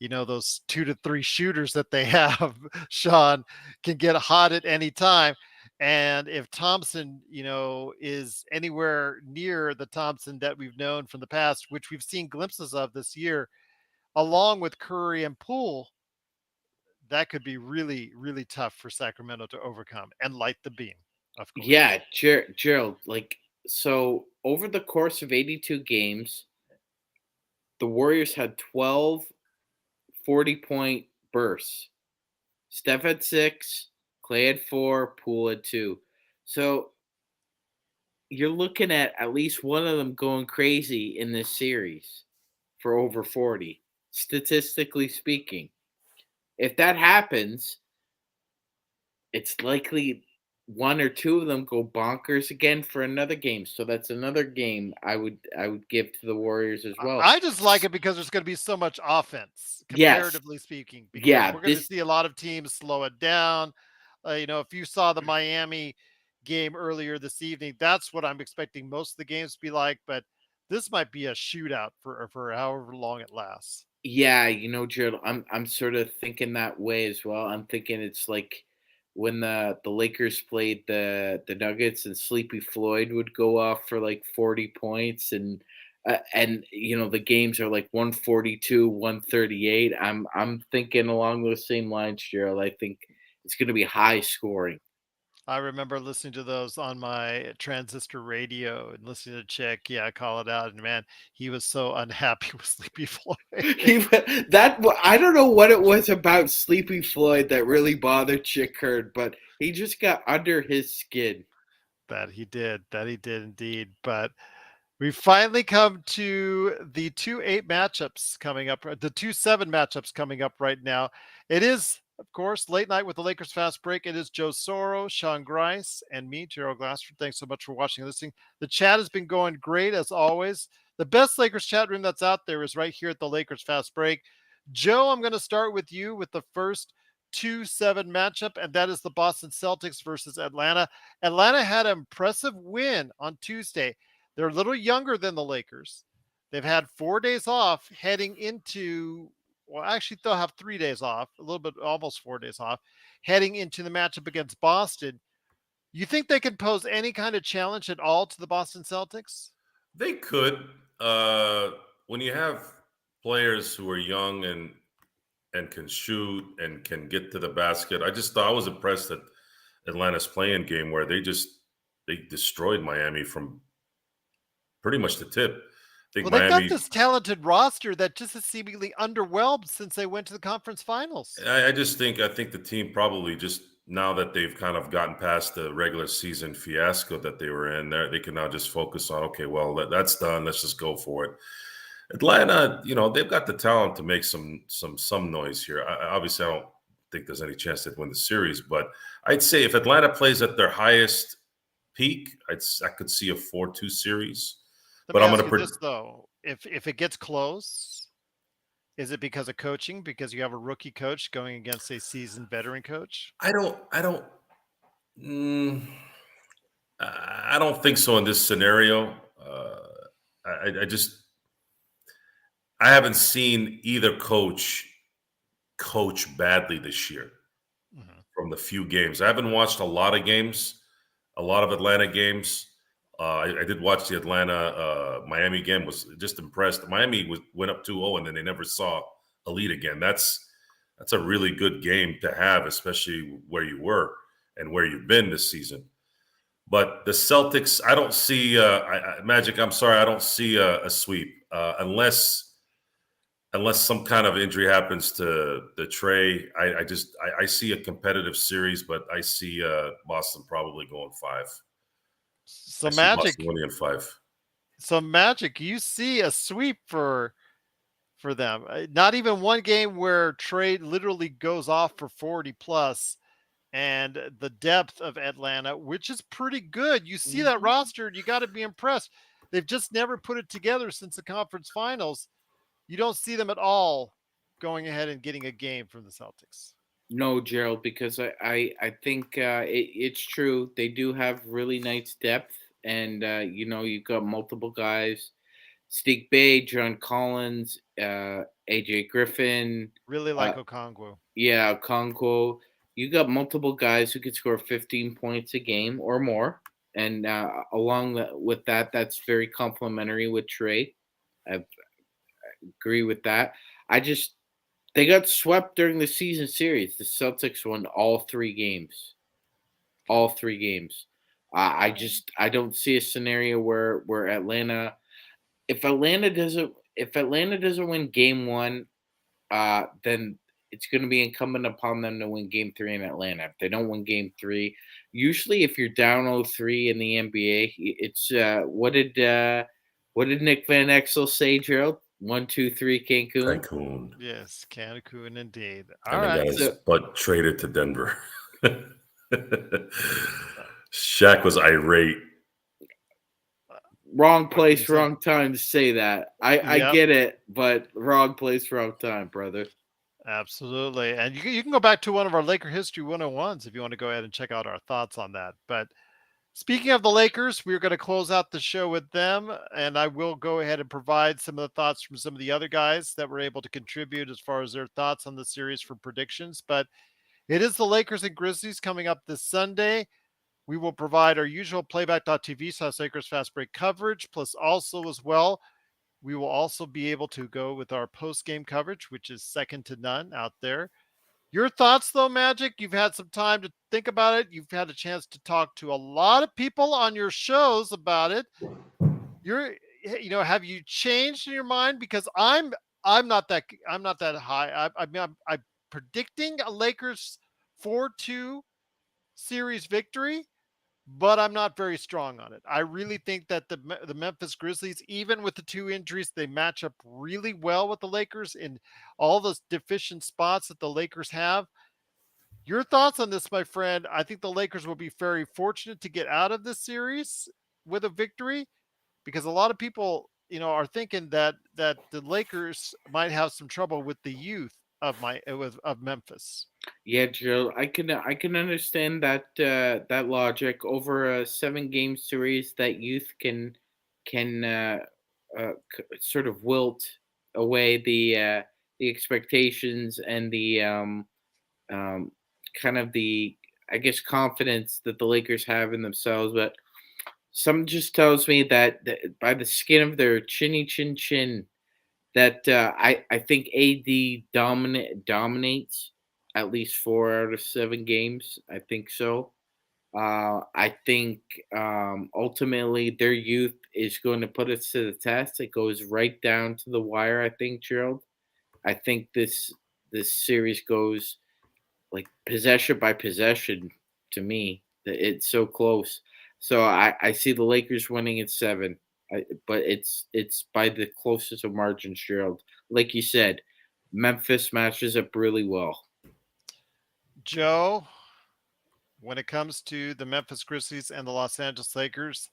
those 2 to 3 shooters that they have, Sean, can get hot at any time. And if Thompson, is anywhere near the Thompson that we've known from the past, which we've seen glimpses of this year, along with Curry and Poole, that could be really, really tough for Sacramento to overcome and light the beam, of course. Yeah, Gerald, so over the course of 82 games, the Warriors had 12 40-point bursts. Steph had 6, Clay had 4, Poole had 2. So you're looking at least one of them going crazy in this series for over 40, statistically speaking. If that happens, it's likely one or two of them go bonkers again for another game. So that's another game I would give to the Warriors as well. I just like it because there's going to be so much offense, comparatively speaking. Because we're going to see a lot of teams slow it down. If you saw the Miami game earlier this evening, that's what I'm expecting most of the games to be like. But this might be a shootout for however long it lasts. Yeah, Gerald, I'm sort of thinking that way as well. I'm thinking it's like when the Lakers played the Nuggets and Sleepy Floyd would go off for like 40 points and the games are like 142, 138. I'm thinking along those same lines, Gerald. I think it's going to be high scoring. I remember listening to those on my transistor radio and listening to Chick. Yeah, call it out. And man, he was so unhappy with Sleepy Floyd. I don't know what it was about Sleepy Floyd that really bothered Chick Heard, but he just got under his skin. That he did indeed. But we finally come to the 2-8 matchups coming up, the 2-7 matchups coming up right now. It is, of course, late night with the Lakers Fast Break. It is Joe Soro, Sean Grice, and me, Gerald Glassford. Thanks so much for watching and listening. The chat has been going great, as always. The best Lakers chat room that's out there is right here at the Lakers Fast Break. Joe, I'm going to start with you with the first 2-7 matchup, and that is the Boston Celtics versus Atlanta. Atlanta had an impressive win on Tuesday. They're a little younger than the Lakers. They've had 4 days off heading into, well, actually, they'll have 3 days off, a little bit, almost 4 days off, heading into the matchup against Boston. You think they can pose any kind of challenge at all to the Boston Celtics? They could. When you have players who are young and can shoot and can get to the basket, I was impressed at Atlanta's playing game where they destroyed Miami from pretty much the tip. They've got this talented roster that just is seemingly underwhelmed since they went to the conference finals. I think the team probably just, now that they've kind of gotten past the regular season fiasco that they were in, they can now just focus on, okay, well, that's done. Let's just go for it. Atlanta, they've got the talent to make some noise here. Obviously, I don't think there's any chance they'd win the series, but I'd say if Atlanta plays at their highest peak, I could see a 4-2 series. But I'm going to this though: if it gets close, is it because of coaching? Because you have a rookie coach going against a seasoned veteran coach? I don't think so in this scenario. I haven't seen either coach badly this year from the few games. I haven't watched a lot of Atlanta games. I did watch the Atlanta-Miami game, was just impressed. Miami went up 2-0, and then they never saw a lead again. That's a really good game to have, especially where you were and where you've been this season. But the Celtics, I don't see Magic. I'm sorry, I don't see a sweep unless some kind of injury happens to the Trey. I see a competitive series, but I see Boston probably going 5. So Magic, winning in 5. So Magic, you see a sweep for them. Not even one game where Trey literally goes off for 40 plus, and the depth of Atlanta, which is pretty good. You see that roster, and you got to be impressed. They've just never put it together since the conference finals. You don't see them at all going ahead and getting a game from the Celtics? No, Gerald, because I think it's true. They do have really nice depth, and you've got multiple guys: Steve Bay, John Collins, AJ Griffin, Really uh, like Okongwu. yeah, Conco. You got multiple guys who could score 15 points a game or more, and with that, that's very complimentary with Trey. I agree with that. I just They got swept during the season series. The Celtics won all 3 games. All 3 games. I don't see a scenario where Atlanta, if Atlanta doesn't win game 1, then it's going to be incumbent upon them to win game 3 in Atlanta. If they don't win game 3, usually if you're down 0-3 in the NBA, it's what did Nick Van Exel say, Gerald? 1, 2, 3, Cancun. Cancun. Yes, Cancun indeed. All And right. the guy's butt traded to Denver. Shaq was irate. Wrong place, wrong time to say that. I Yep. get it, but wrong place, wrong time, brother. Absolutely. And you can go back to one of our Laker History 101s if you want to go ahead and check out our thoughts on that. But speaking of the Lakers, we're going to close out the show with them. And I will go ahead and provide some of the thoughts from some of the other guys that were able to contribute as far as their thoughts on the series for predictions. But it is the Lakers and Grizzlies coming up this Sunday. We will provide our usual playback.tv/Lakers Fast Break coverage, plus also as well, we will also be able to go with our post-game coverage, which is second to none out there. Your thoughts, though, Magic? You've had some time to think about it. You've had a chance to talk to a lot of people on your shows about it. Have you changed in your mind? Because I'm not that high. I'm predicting a Lakers 4-2 series victory, but I'm not very strong on it. I really think that the Memphis Grizzlies, even with the 2 injuries, they match up really well with the Lakers in all the deficient spots that the Lakers have. Your thoughts on this, my friend? I think the Lakers will be very fortunate to get out of this series with a victory, because a lot of people, are thinking that the Lakers might have some trouble with the youth of Memphis. Yeah, Joe, I can understand that logic. Over a 7 game series, that youth can sort of wilt away the expectations and the um, kind of the, I guess, confidence that the Lakers have in themselves. But some just tells me that by the skin of their chinny chin chin, that I think AD dominates at least 4 out of 7 games. I think so. I think ultimately their youth is going to put us to the test. It goes right down to the wire. I think, Gerald. I think this series goes like possession by possession. To me, it's so close. So I see the Lakers winning at 7. But it's by the closest of margins, Gerald. Like you said, Memphis matches up really well. Joe, when it comes to the Memphis Grizzlies and the Los Angeles Lakers,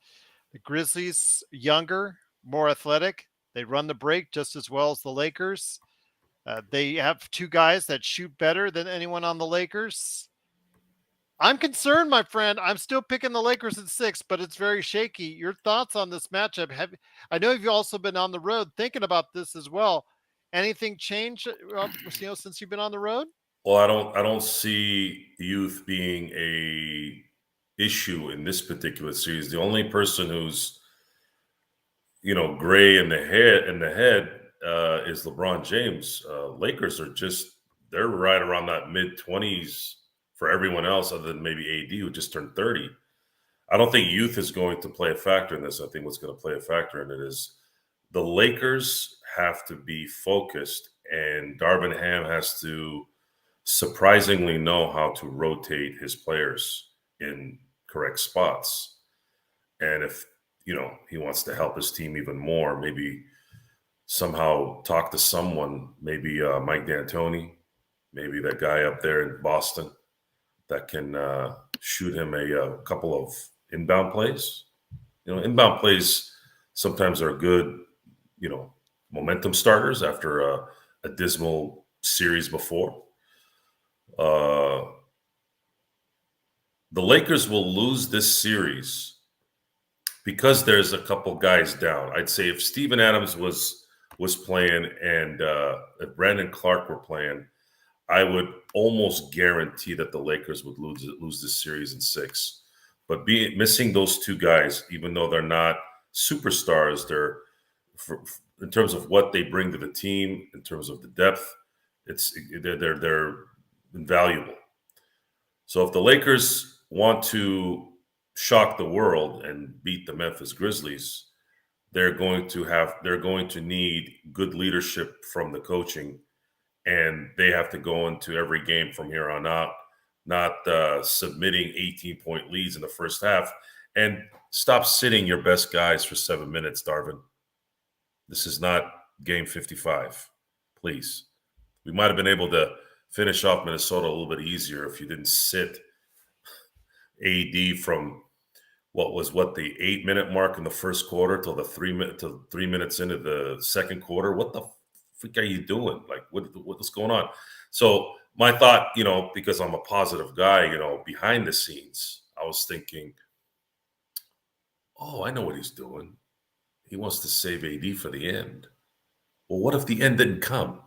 the Grizzlies younger, more athletic. They run the break just as well as the Lakers. They have 2 guys that shoot better than anyone on the Lakers. I'm concerned, my friend. I'm still picking the Lakers at 6, but it's very shaky. Your thoughts on this matchup? I know you've also been on the road thinking about this as well. Anything changed, since you've been on the road? Well, I don't see youth being a issue in this particular series. The only person who's gray in the head is LeBron James. Lakers are they're right around that mid-20s for everyone else, other than maybe AD, who just turned 30. I don't think youth is going to play a factor in this. I think what's going to play a factor in it is the Lakers have to be focused, and Darvin Ham has to surprisingly know how to rotate his players in correct spots. And if, he wants to help his team even more, maybe somehow talk to someone, maybe Mike D'Antoni, maybe that guy up there in Boston that can shoot him a couple of inbound plays. Inbound plays sometimes are good, momentum starters after a dismal series before. The Lakers will lose this series because there's a couple guys down. I'd say if Steven Adams was playing and if Brandon Clark were playing, I would almost guarantee that the Lakers would lose this series in 6. But missing those two guys, even though they're not superstars, they're in terms of what they bring to the team, in terms of the depth, they're invaluable. So if the Lakers want to shock the world and beat the Memphis Grizzlies, they're going to need good leadership from the coaching, and they have to go into every game from here on out, not submitting 18-point leads in the first half, and stop sitting your best guys for 7 minutes, Darvin. This is not game 55. Please. We might have been able to finish off Minnesota a little bit easier if you didn't sit AD from the 8-minute mark in the first quarter till 3 minutes into the second quarter. What the freak are you doing? Like, what's going on? So my thought, because I'm a positive guy, behind the scenes, I was thinking, oh, I know what he's doing. He wants to save AD for the end. Well, what if the end didn't come?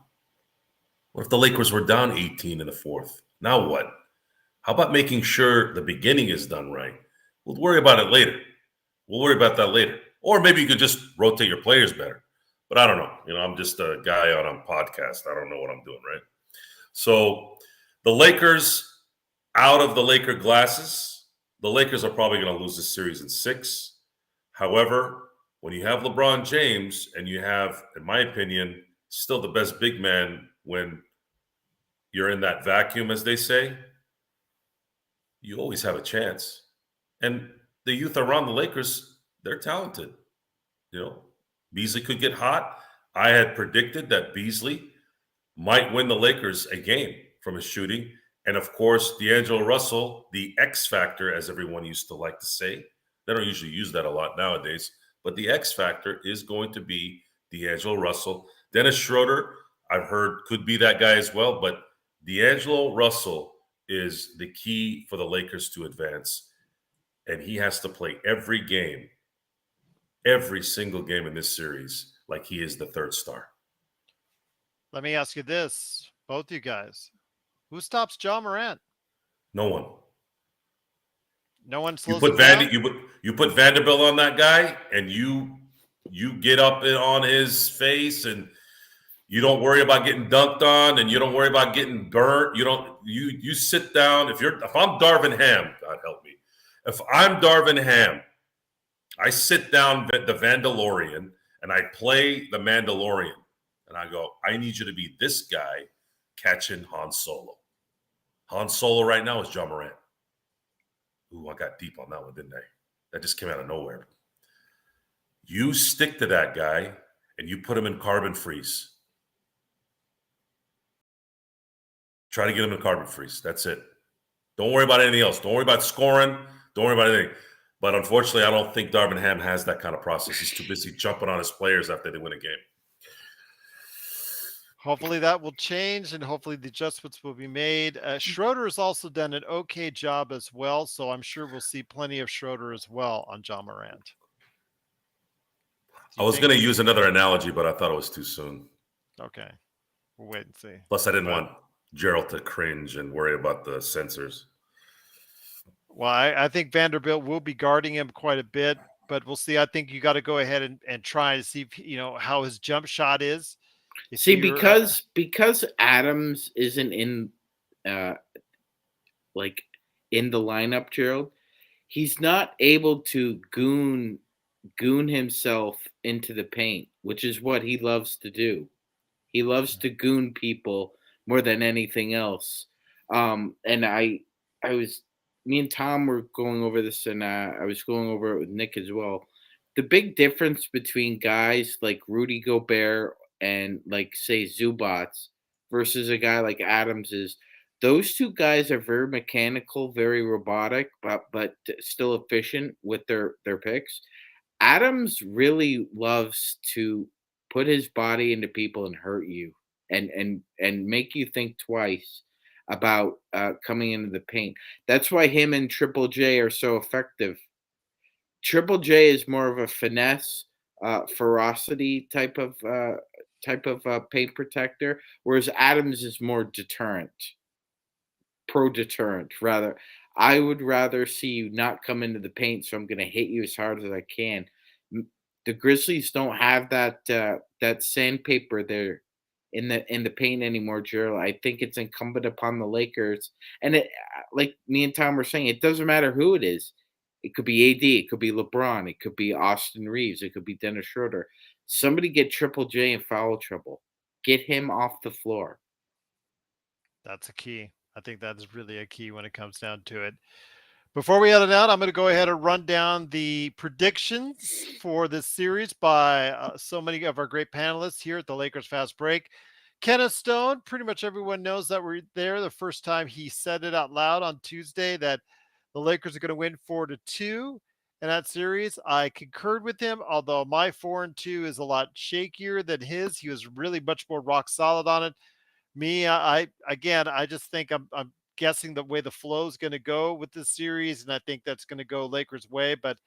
What if the Lakers were down 18 in the fourth? Now what? How about making sure the beginning is done right? We'll worry about it later. We'll worry about that later. Or maybe you could just rotate your players better. But I don't know. I'm just a guy on a podcast. I don't know what I'm doing, right? So the Lakers, out of the Laker glasses, the Lakers are probably going to lose this series in 6. However, when you have LeBron James and you have, in my opinion, still the best big man when you're in that vacuum, as they say, you always have a chance. And the youth around the Lakers, they're talented. Beasley could get hot. I had predicted that Beasley might win the Lakers a game from his shooting. And of course, D'Angelo Russell, the X factor, as everyone used to like to say. They don't usually use that a lot nowadays. But the X factor is going to be D'Angelo Russell. Dennis Schroeder, I've heard, could be that guy as well. But D'Angelo Russell is the key for the Lakers to advance. And he has to play every game, every single game in this series, like he is the third star. Let me ask you this, both you guys. Who stops John Morant? No one. No one You slows put him down? you put Vanderbilt on that guy, and you get up on his face, and you don't worry about getting dunked on, and you don't worry about getting burnt. You sit down. If I'm Darvin Ham, God help me. If I'm Darvin Ham, I sit down the Vandalorian and I play the Mandalorian, and I go, I need you to be this guy catching Han Solo. Han Solo right now is John Morant. Ooh, I got deep on that one, didn't I? That just came out of nowhere. You stick to that guy and you put him in carbon freeze. Try to get him in carbon freeze. That's it. Don't worry about anything else. Don't worry about scoring. Don't worry about anything. But unfortunately, I don't think Darvin Ham has that kind of process. He's too busy jumping on his players after they win a game. Hopefully that will change, and hopefully the adjustments will be made. Schroeder has also done an okay job as well, so I'm sure we'll see plenty of Schroeder as well on John Morant. I was going to use another analogy, but I thought it was too soon. Okay. We'll wait and see. Plus, I didn't want Gerald to cringe and worry about the censors. Well, I think Vanderbilt will be guarding him quite a bit, but we'll see. I think you got to go ahead and try to see, how his jump shot is. Because Adams isn't in in the lineup, Gerald, he's not able to goon himself into the paint, which is what he loves to do. He loves to goon people more than anything else. And me and Tom were going over this, and I was going over it with Nick as well. The big difference between guys like Rudy Gobert and, like, say, Zubats versus a guy like Adams is those two guys are very mechanical, very robotic, but still efficient with their picks. Adams really loves to put his body into people and hurt you. and make you think twice about coming into the paint. That's why him and Triple J are so effective. Triple J is more of a finesse, ferocity type of paint protector, whereas Adams is more deterrent, pro deterrent rather. I would rather see you not come into the paint, so I'm going to hit you as hard as I can. The Grizzlies don't have that sandpaper there in the paint anymore, Gerald. I think it's incumbent upon the Lakers, and like me and Tom were saying, it doesn't matter who it is. It could be AD, it could be LeBron, it could be Austin Reeves, it could be Dennis Schroeder. Somebody get Triple J in foul trouble. Get him off the floor. That's a key. I think that's really a key when it comes down to it. Before we head it out, I'm going to go ahead and run down the predictions for this series by so many of our great panelists here at the Lakers Fast Break. Kenneth Stone, pretty much everyone knows that we're there. The first time he said it out loud on Tuesday that the Lakers are going to win 4-2 in that series. I concurred with him, although my 4-2 is a lot shakier than his. He was really much more rock solid on it. Me, I just think I'm guessing the way the flow is going to go with this series, and I think that's going to go Lakers' way. But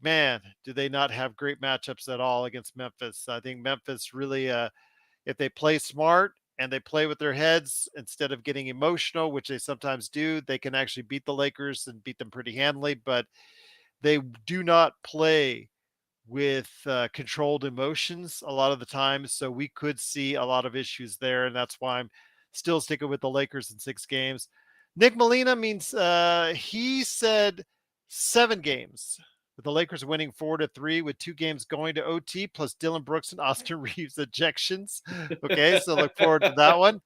man, do they not have great matchups at all against Memphis? I think Memphis really, if they play smart and they play with their heads instead of getting emotional, which they sometimes do, they can actually beat the Lakers and beat them pretty handily. But they do not play with controlled emotions a lot of the time. So we could see a lot of issues there. And that's why I'm still sticking with the Lakers in 6 games. Nick Molina means he said 7 games with the Lakers winning 4-3 with 2 games going to OT plus Dylan Brooks and Austin Reeves ejections. Okay, so look forward to that one.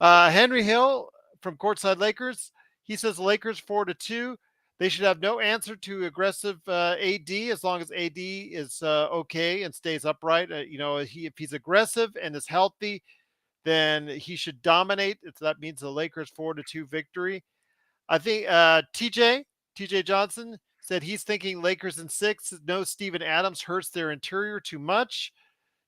Henry Hill from Courtside Lakers, he says Lakers 4-2. They should have no answer to aggressive AD as long as AD is okay and stays upright. If he's aggressive and is healthy, then he should dominate. That means the Lakers 4-2 victory. I think TJ Johnson said he's thinking Lakers in 6. No, Steven Adams hurts their interior too much.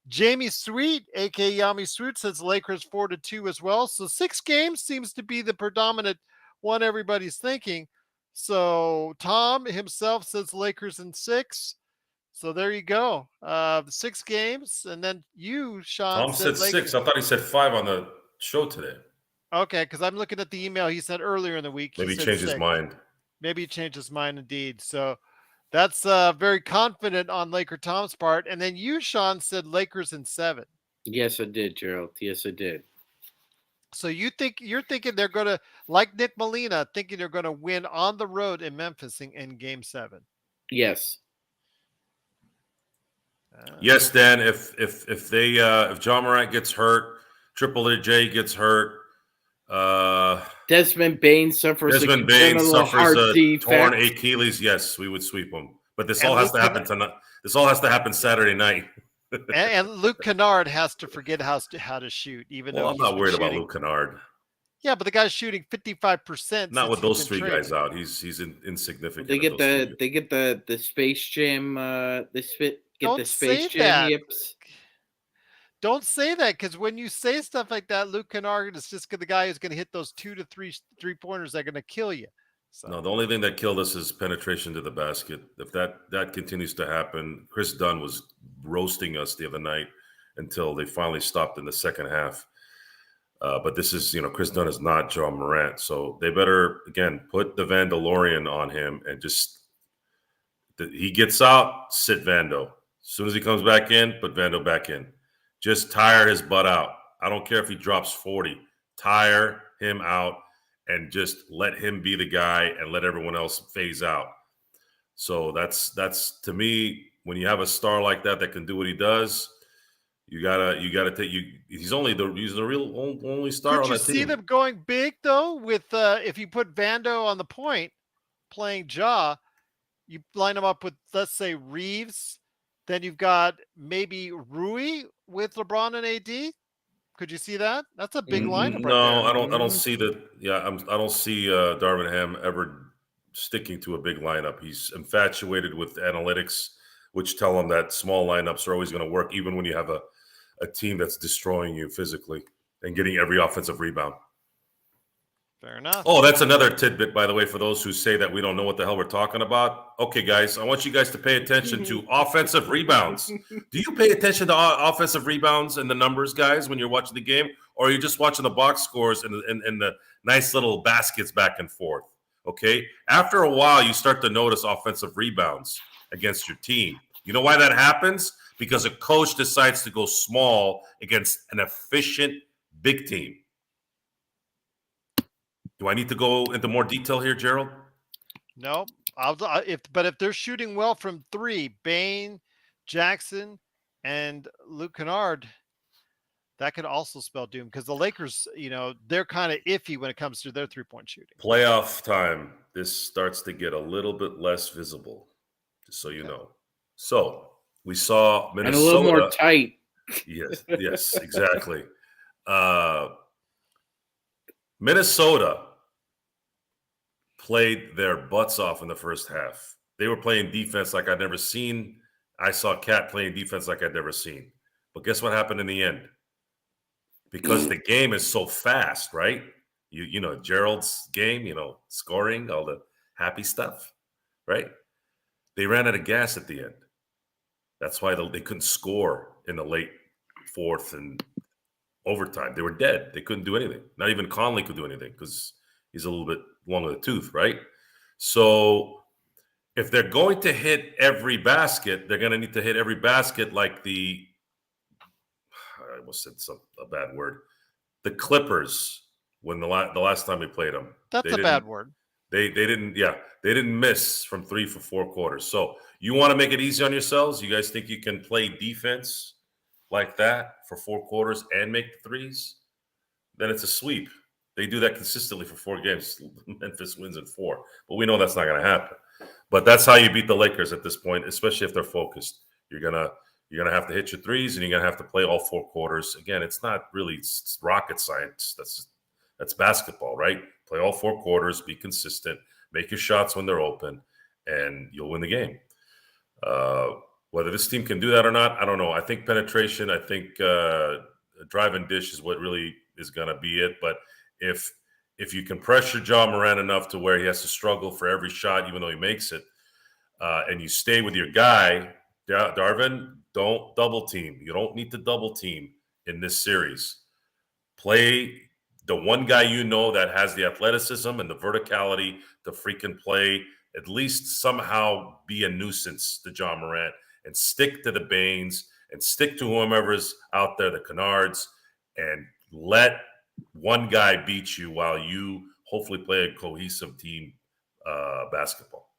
Jamie Sweet, aka Yami Sweet, says Lakers 4-2 as well. So 6 games seems to be the predominant one everybody's thinking. So Tom himself says Lakers in 6. So there you go. 6 games. And then you, Sean, Tom said Lakers. 6. I thought he said 5 on the show today. Okay, because I'm looking at the email he sent earlier in the week. Maybe he changed his mind. Maybe he changed his mind indeed. So that's very confident on Laker Tom's part. And then you, Sean, said Lakers in 7. Yes, I did, Gerald. Yes, I did. So you're thinking they're going to, like Nick Molina, thinking they're going to win on the road in Memphis in Game 7. Yes. Yes, Dan. If John Morant gets hurt, Triple J gets hurt. Desmond Bain suffers a torn Achilles. Yes, we would sweep him. But this all has to happen tonight. This all has to happen Saturday night. and Luke Kennard has to forget how to shoot, even though I'm not worried about Luke Kennard. Yeah, but the guy's shooting 55%. Not with those 3 guys out. He's insignificant. They get the Space Jam. The Space Jam yips. Don't say that, because when you say stuff like that, Luke Kennard is just the guy who's going to hit those 2 to 3 3-pointers that are going to kill you. So. No, the only thing that killed us is penetration to the basket. If that continues to happen, Chris Dunn was roasting us the other night until they finally stopped in the second half. But this is, Chris Dunn is not John Morant. So they better, again, put the Vandalorian on him and he gets out, sit Vando. As soon as he comes back in, put Vando back in. Just tire his butt out. I don't care if he drops 40. Tire him out and just let him be the guy and let everyone else phase out. So that's to me, when you have a star like that can do what he does, you gotta take he's the real only star on that team. Could you see them going big though with if you put Vando on the point playing Ja, you line them up with, let's say, Reeves, then you've got maybe Rui with LeBron and AD. Could you see that? That's a big lineup. No, right there. I don't see that. Yeah, I don't see Darvin Ham ever sticking to a big lineup. He's infatuated with analytics, which tell him that small lineups are always going to work, even when you have a a team that's destroying you physically and getting every offensive rebound. Fair enough. Oh, that's another tidbit, by the way, for those who say that we don't know what the hell we're talking about. Okay, guys, I want you guys to pay attention to offensive rebounds. Do you pay attention to offensive rebounds and the numbers, guys, when you're watching the game? Or are you just watching the box scores and the nice little baskets back and forth? Okay? After a while, you start to notice offensive rebounds against your team. You know why that happens? Because a coach decides to go small against an efficient big team. Do I need to go into more detail here, Gerald? No, if they're shooting well from three, Bain, Jackson, and Luke Kennard, that could also spell doom because the Lakers, they're kind of iffy when it comes to their 3-point shooting. Playoff time, this starts to get a little bit less visible, just so you know. So we saw Minnesota. And a little more tight. Yes, exactly. Minnesota played their butts off in the first half. They were playing defense like I'd never seen. I saw Cat playing defense like I'd never seen. But guess what happened in the end? Because the game is so fast, right? You know, Gerald's game, scoring, all the happy stuff, right? They ran out of gas at the end. That's why they couldn't score in the late fourth and overtime. They were dead. They couldn't do anything. Not even Conley could do anything because he's a little bit long of the tooth, right? So if they're going to hit every basket, they're going to need to hit every basket like I almost said a bad word. The Clippers, when the last time we played them. That's a bad word. They didn't miss from 3 for 4 quarters. So you want to make it easy on yourselves? You guys think you can play defense like that for 4 quarters and make the threes? Then it's a sweep. They do that consistently for 4 games. Memphis wins in 4. But we know that's not going to happen. But that's how you beat the Lakers at this point, especially if they're focused. You're gonna have to hit your threes, and you're gonna have to play all 4 quarters. Again, it's not really rocket science. That's basketball, right? Play all 4 quarters, be consistent, make your shots when they're open, and you'll win the game. Whether this team can do that or not, I don't know. I think penetration, I think drive and dish is what really is gonna be it. But if you can pressure Ja Morant enough to where he has to struggle for every shot, even though he makes it, and you stay with your guy, Darvin, don't double team. You don't need to double team in this series. Play the one guy that has the athleticism and the verticality to freaking play, at least somehow be a nuisance to Ja Morant, and stick to the Bains and stick to whomever's out there, the Kennards, and let one guy beat you while you hopefully play a cohesive team basketball.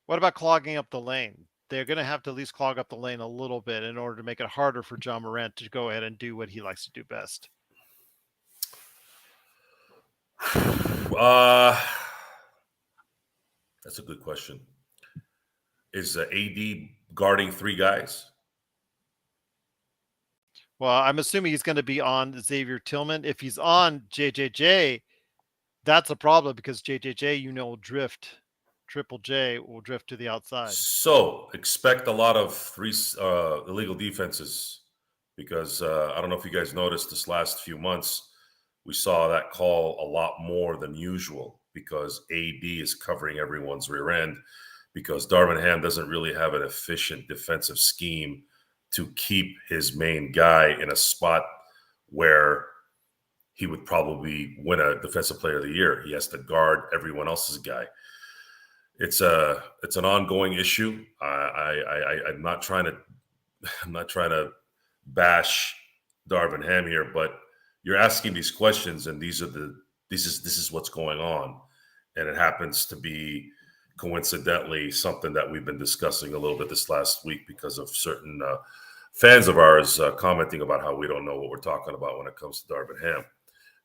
What about clogging up the lane? They're going to have to at least clog up the lane a little bit in order to make it harder for Ja Morant to go ahead and do what he likes to do best. That's a good question. Is AD guarding 3 guys? Well, I'm assuming he's going to be on Xavier Tillman. If he's on JJJ, that's a problem because JJJ, will drift. Triple J will drift to the outside. So expect a lot of illegal defenses because I don't know if you guys noticed this last few months, we saw that call a lot more than usual because AD is covering everyone's rear end because Darvin Ham doesn't really have an efficient defensive scheme to keep his main guy in a spot where he would probably win a Defensive Player of the Year. He has to guard everyone else's guy. It's an ongoing issue. I'm not trying to bash Darvin Ham here, but you're asking these questions, and this is what's going on, and it happens to be coincidentally something that we've been discussing a little bit this last week because of certain fans of ours commenting about how we don't know what we're talking about when it comes to Darvin Ham.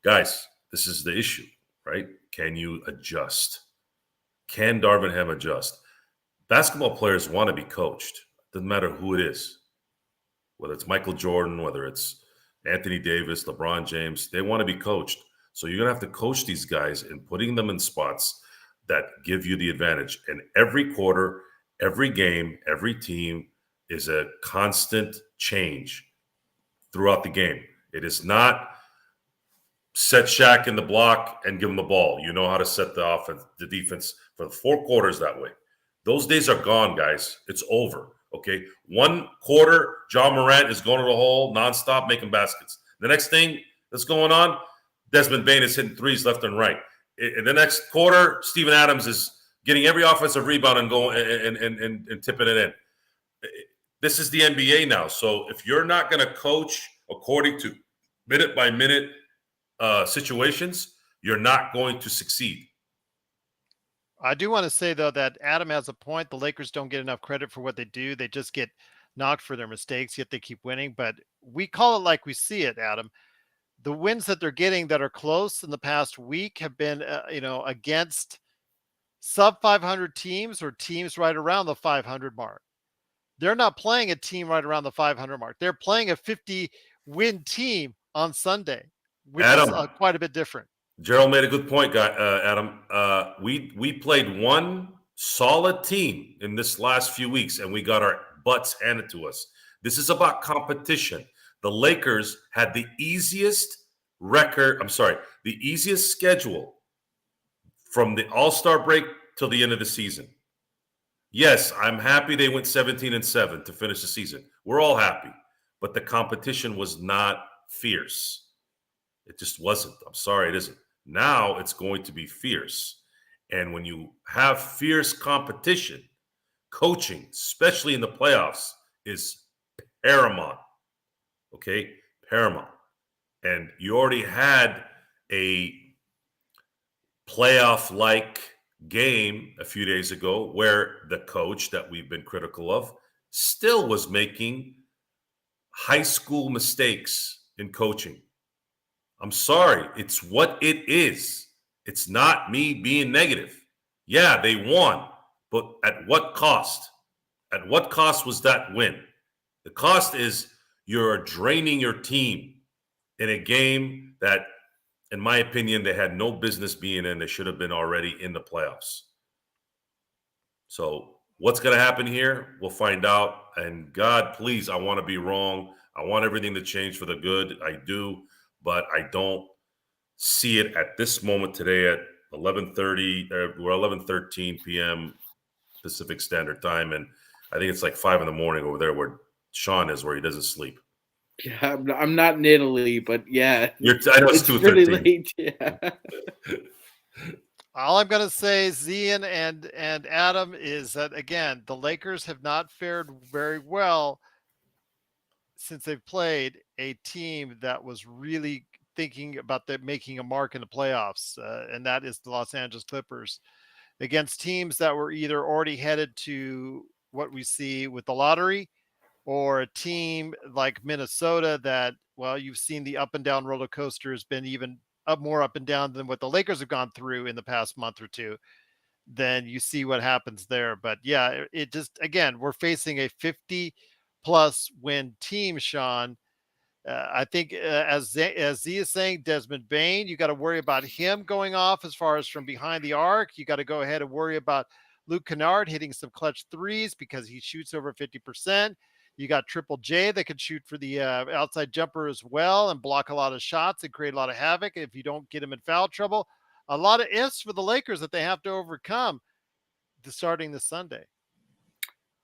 Guys, this is the issue, right? Can you adjust? Can Darvin Ham adjust? Basketball players want to be coached. Doesn't matter who it is, whether it's Michael Jordan, whether it's Anthony Davis, LeBron James, they want to be coached. So you're going to have to coach these guys and putting them in spots that give you the advantage. And every quarter, every game, every team is a constant change. throughout the game. It is not set Shaq in the block and give him the ball. You know how to set the defense for the 4 quarters that way. Those days are gone, guys. It's over. Okay. 1 quarter, John Morant is going to the hole nonstop making baskets. The next thing that's going on, Desmond Bane is hitting threes left and right. In the next quarter, Steven Adams is getting every offensive rebound and going and tipping it in. This is the NBA now. So if you're not going to coach according to minute by minute situations, you're not going to succeed. I do want to say, though, that Adam has a point. The Lakers don't get enough credit for what they do. They just get knocked for their mistakes, yet they keep winning. But we call it like we see it, Adam. The wins that they're getting that are close in the past week have been, against sub 500 teams or teams right around the 500 mark. They're not playing a team right around the 500 mark. They're playing a 50-win team on Sunday, which is quite a bit different. Gerald made a good point, Adam. We played one solid team in this last few weeks, and we got our butts handed to us. This is about competition. The Lakers had the easiest schedule from the All-Star break till the end of the season. Yes, I'm happy they went 17-7 to finish the season. We're all happy, but the competition was not fierce. It just wasn't. I'm sorry, it isn't. Now it's going to be fierce. And when you have fierce competition, coaching, especially in the playoffs, is paramount. Okay? Paramount. And you already had a playoff-like game a few days ago where the coach that we've been critical of still was making high school mistakes in coaching. I'm sorry. It's what it is. It's not me being negative. Yeah, they won, but at what cost? At what cost was that win? The cost is you're draining your team in a game that, in my opinion, they had no business being in. They should have been already in the playoffs. So what's going to happen here? We'll find out. And God, please, I want to be wrong. I want everything to change for the good. I do. But I don't see it at this moment today at 11:30 or 11:13 p.m. Pacific Standard Time. And I think it's like 5 a.m. over there where Sean is, where he doesn't sleep. Yeah, I'm not in Italy, but yeah. I know it's 2:13. Late. Yeah. All I'm going to say, Zian and Adam, is that, again, the Lakers have not fared very well since they've played a team that was really thinking about making a mark in the playoffs, and that is the Los Angeles Clippers, against teams that were either already headed to what we see with the lottery, or a team like Minnesota that, well, you've seen the up and down roller coaster has been even more up and down than what the Lakers have gone through in the past month or two. Then you see what happens there. But yeah, it just, again, we're facing a 50-plus win team, Sean. I think as Z is saying, Desmond Bane, you got to worry about him going off as far as from behind the arc. You got to go ahead and worry about Luke Kennard hitting some clutch threes because he shoots over 50%. You got Triple J that can shoot for the outside jumper as well and block a lot of shots and create a lot of havoc if you don't get him in foul trouble. A lot of ifs for the Lakers that they have to overcome starting this Sunday.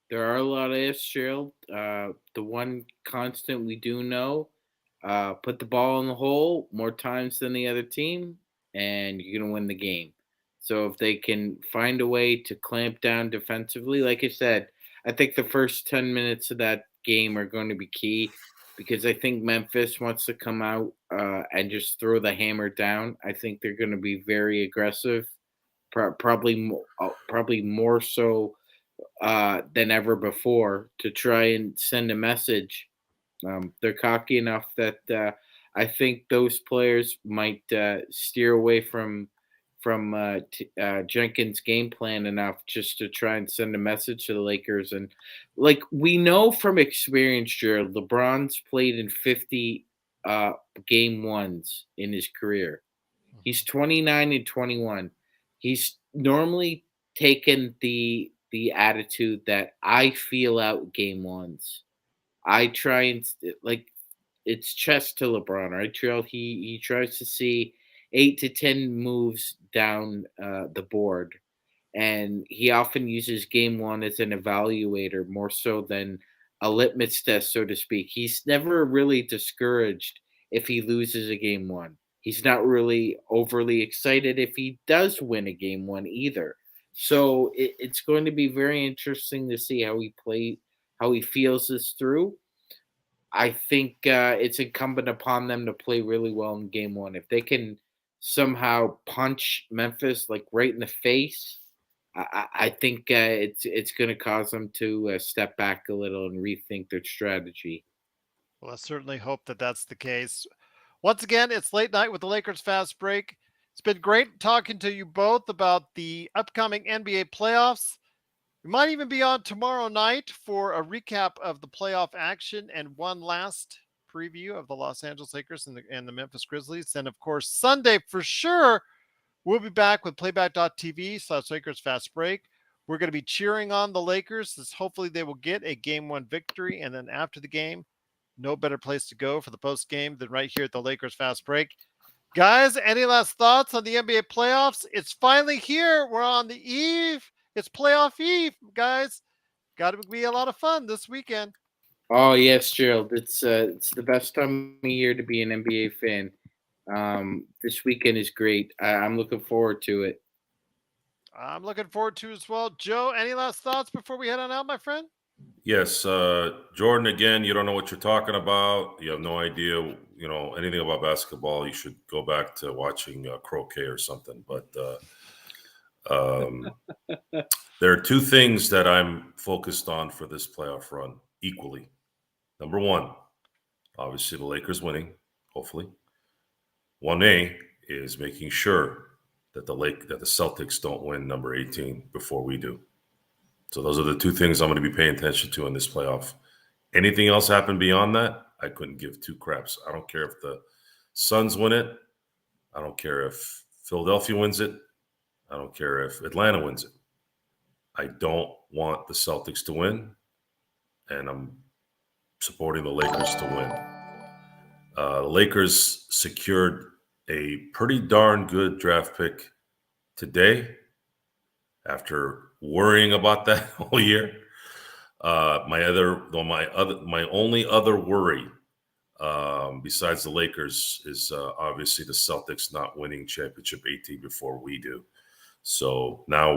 There are a lot of ifs, Gerald. The one constant we do know, put the ball in the hole more times than the other team, and you're going to win the game. So if they can find a way to clamp down defensively, like I said, I think the first 10 minutes of that game are going to be key because I think Memphis wants to come out and just throw the hammer down. I think they're going to be very aggressive, probably more so than ever before to try and send a message. They're cocky enough that I think those players might steer away from Jenkins' game plan enough just to try and send a message to the Lakers. And like we know from experience, Gerald, LeBron's played in 50 game ones in his career. He's 29-21. He's normally taken the attitude that I feel out game ones. I try and it's chess to LeBron, right, Gerald? He tries to see 8 to 10 moves down the board, and he often uses game one as an evaluator more so than a litmus test, so to speak. He's never really discouraged if he loses a game one. He's not really overly excited if he does win a game one either. So it's going to be very interesting to see how he feels this through. I think it's incumbent upon them to play really well in game one. If they can somehow punch Memphis like right in the face, I think it's going to cause them to step back a little and rethink their strategy. Well, I certainly hope that that's the case. Once again, it's late night with the Lakers Fast Break. It's been great talking to you both about the upcoming NBA playoffs. We might even be on tomorrow night for a recap of the playoff action and one last preview of the Los Angeles Lakers and the Memphis Grizzlies. And of course, Sunday for sure, we'll be back with playback.tv/Lakers Fast Break. We're going to be cheering on the Lakers as hopefully they will get a game one victory. And then after the game, no better place to go for the post game than right here at the Lakers Fast Break. Guys, any last thoughts on the NBA playoffs? It's finally here. We're on the eve. It's playoff eve, guys. Got to be a lot of fun this weekend. Oh yes, Gerald. It's the best time of year to be an NBA fan. This weekend is great. I'm looking forward to it. I'm looking forward to it as well. Joe, any last thoughts before we head on out, my friend? Yes, Jordan. Again, you don't know what you're talking about. You have no idea, anything about basketball. You should go back to watching croquet or something. But there are two things that I'm focused on for this playoff run equally. Number one, obviously the Lakers winning, hopefully. 1A is making sure that the Celtics don't win number 18 before we do. So those are the two things I'm going to be paying attention to in this playoff. Anything else happen beyond that, I couldn't give two craps. I don't care if the Suns win it. I don't care if Philadelphia wins it. I don't care if Atlanta wins it. I don't want the Celtics to win, and I'm supporting the Lakers to win. The Lakers secured a pretty darn good draft pick today after worrying about that all year. My only other worry besides the Lakers is obviously the Celtics not winning championship 18 before we do. So now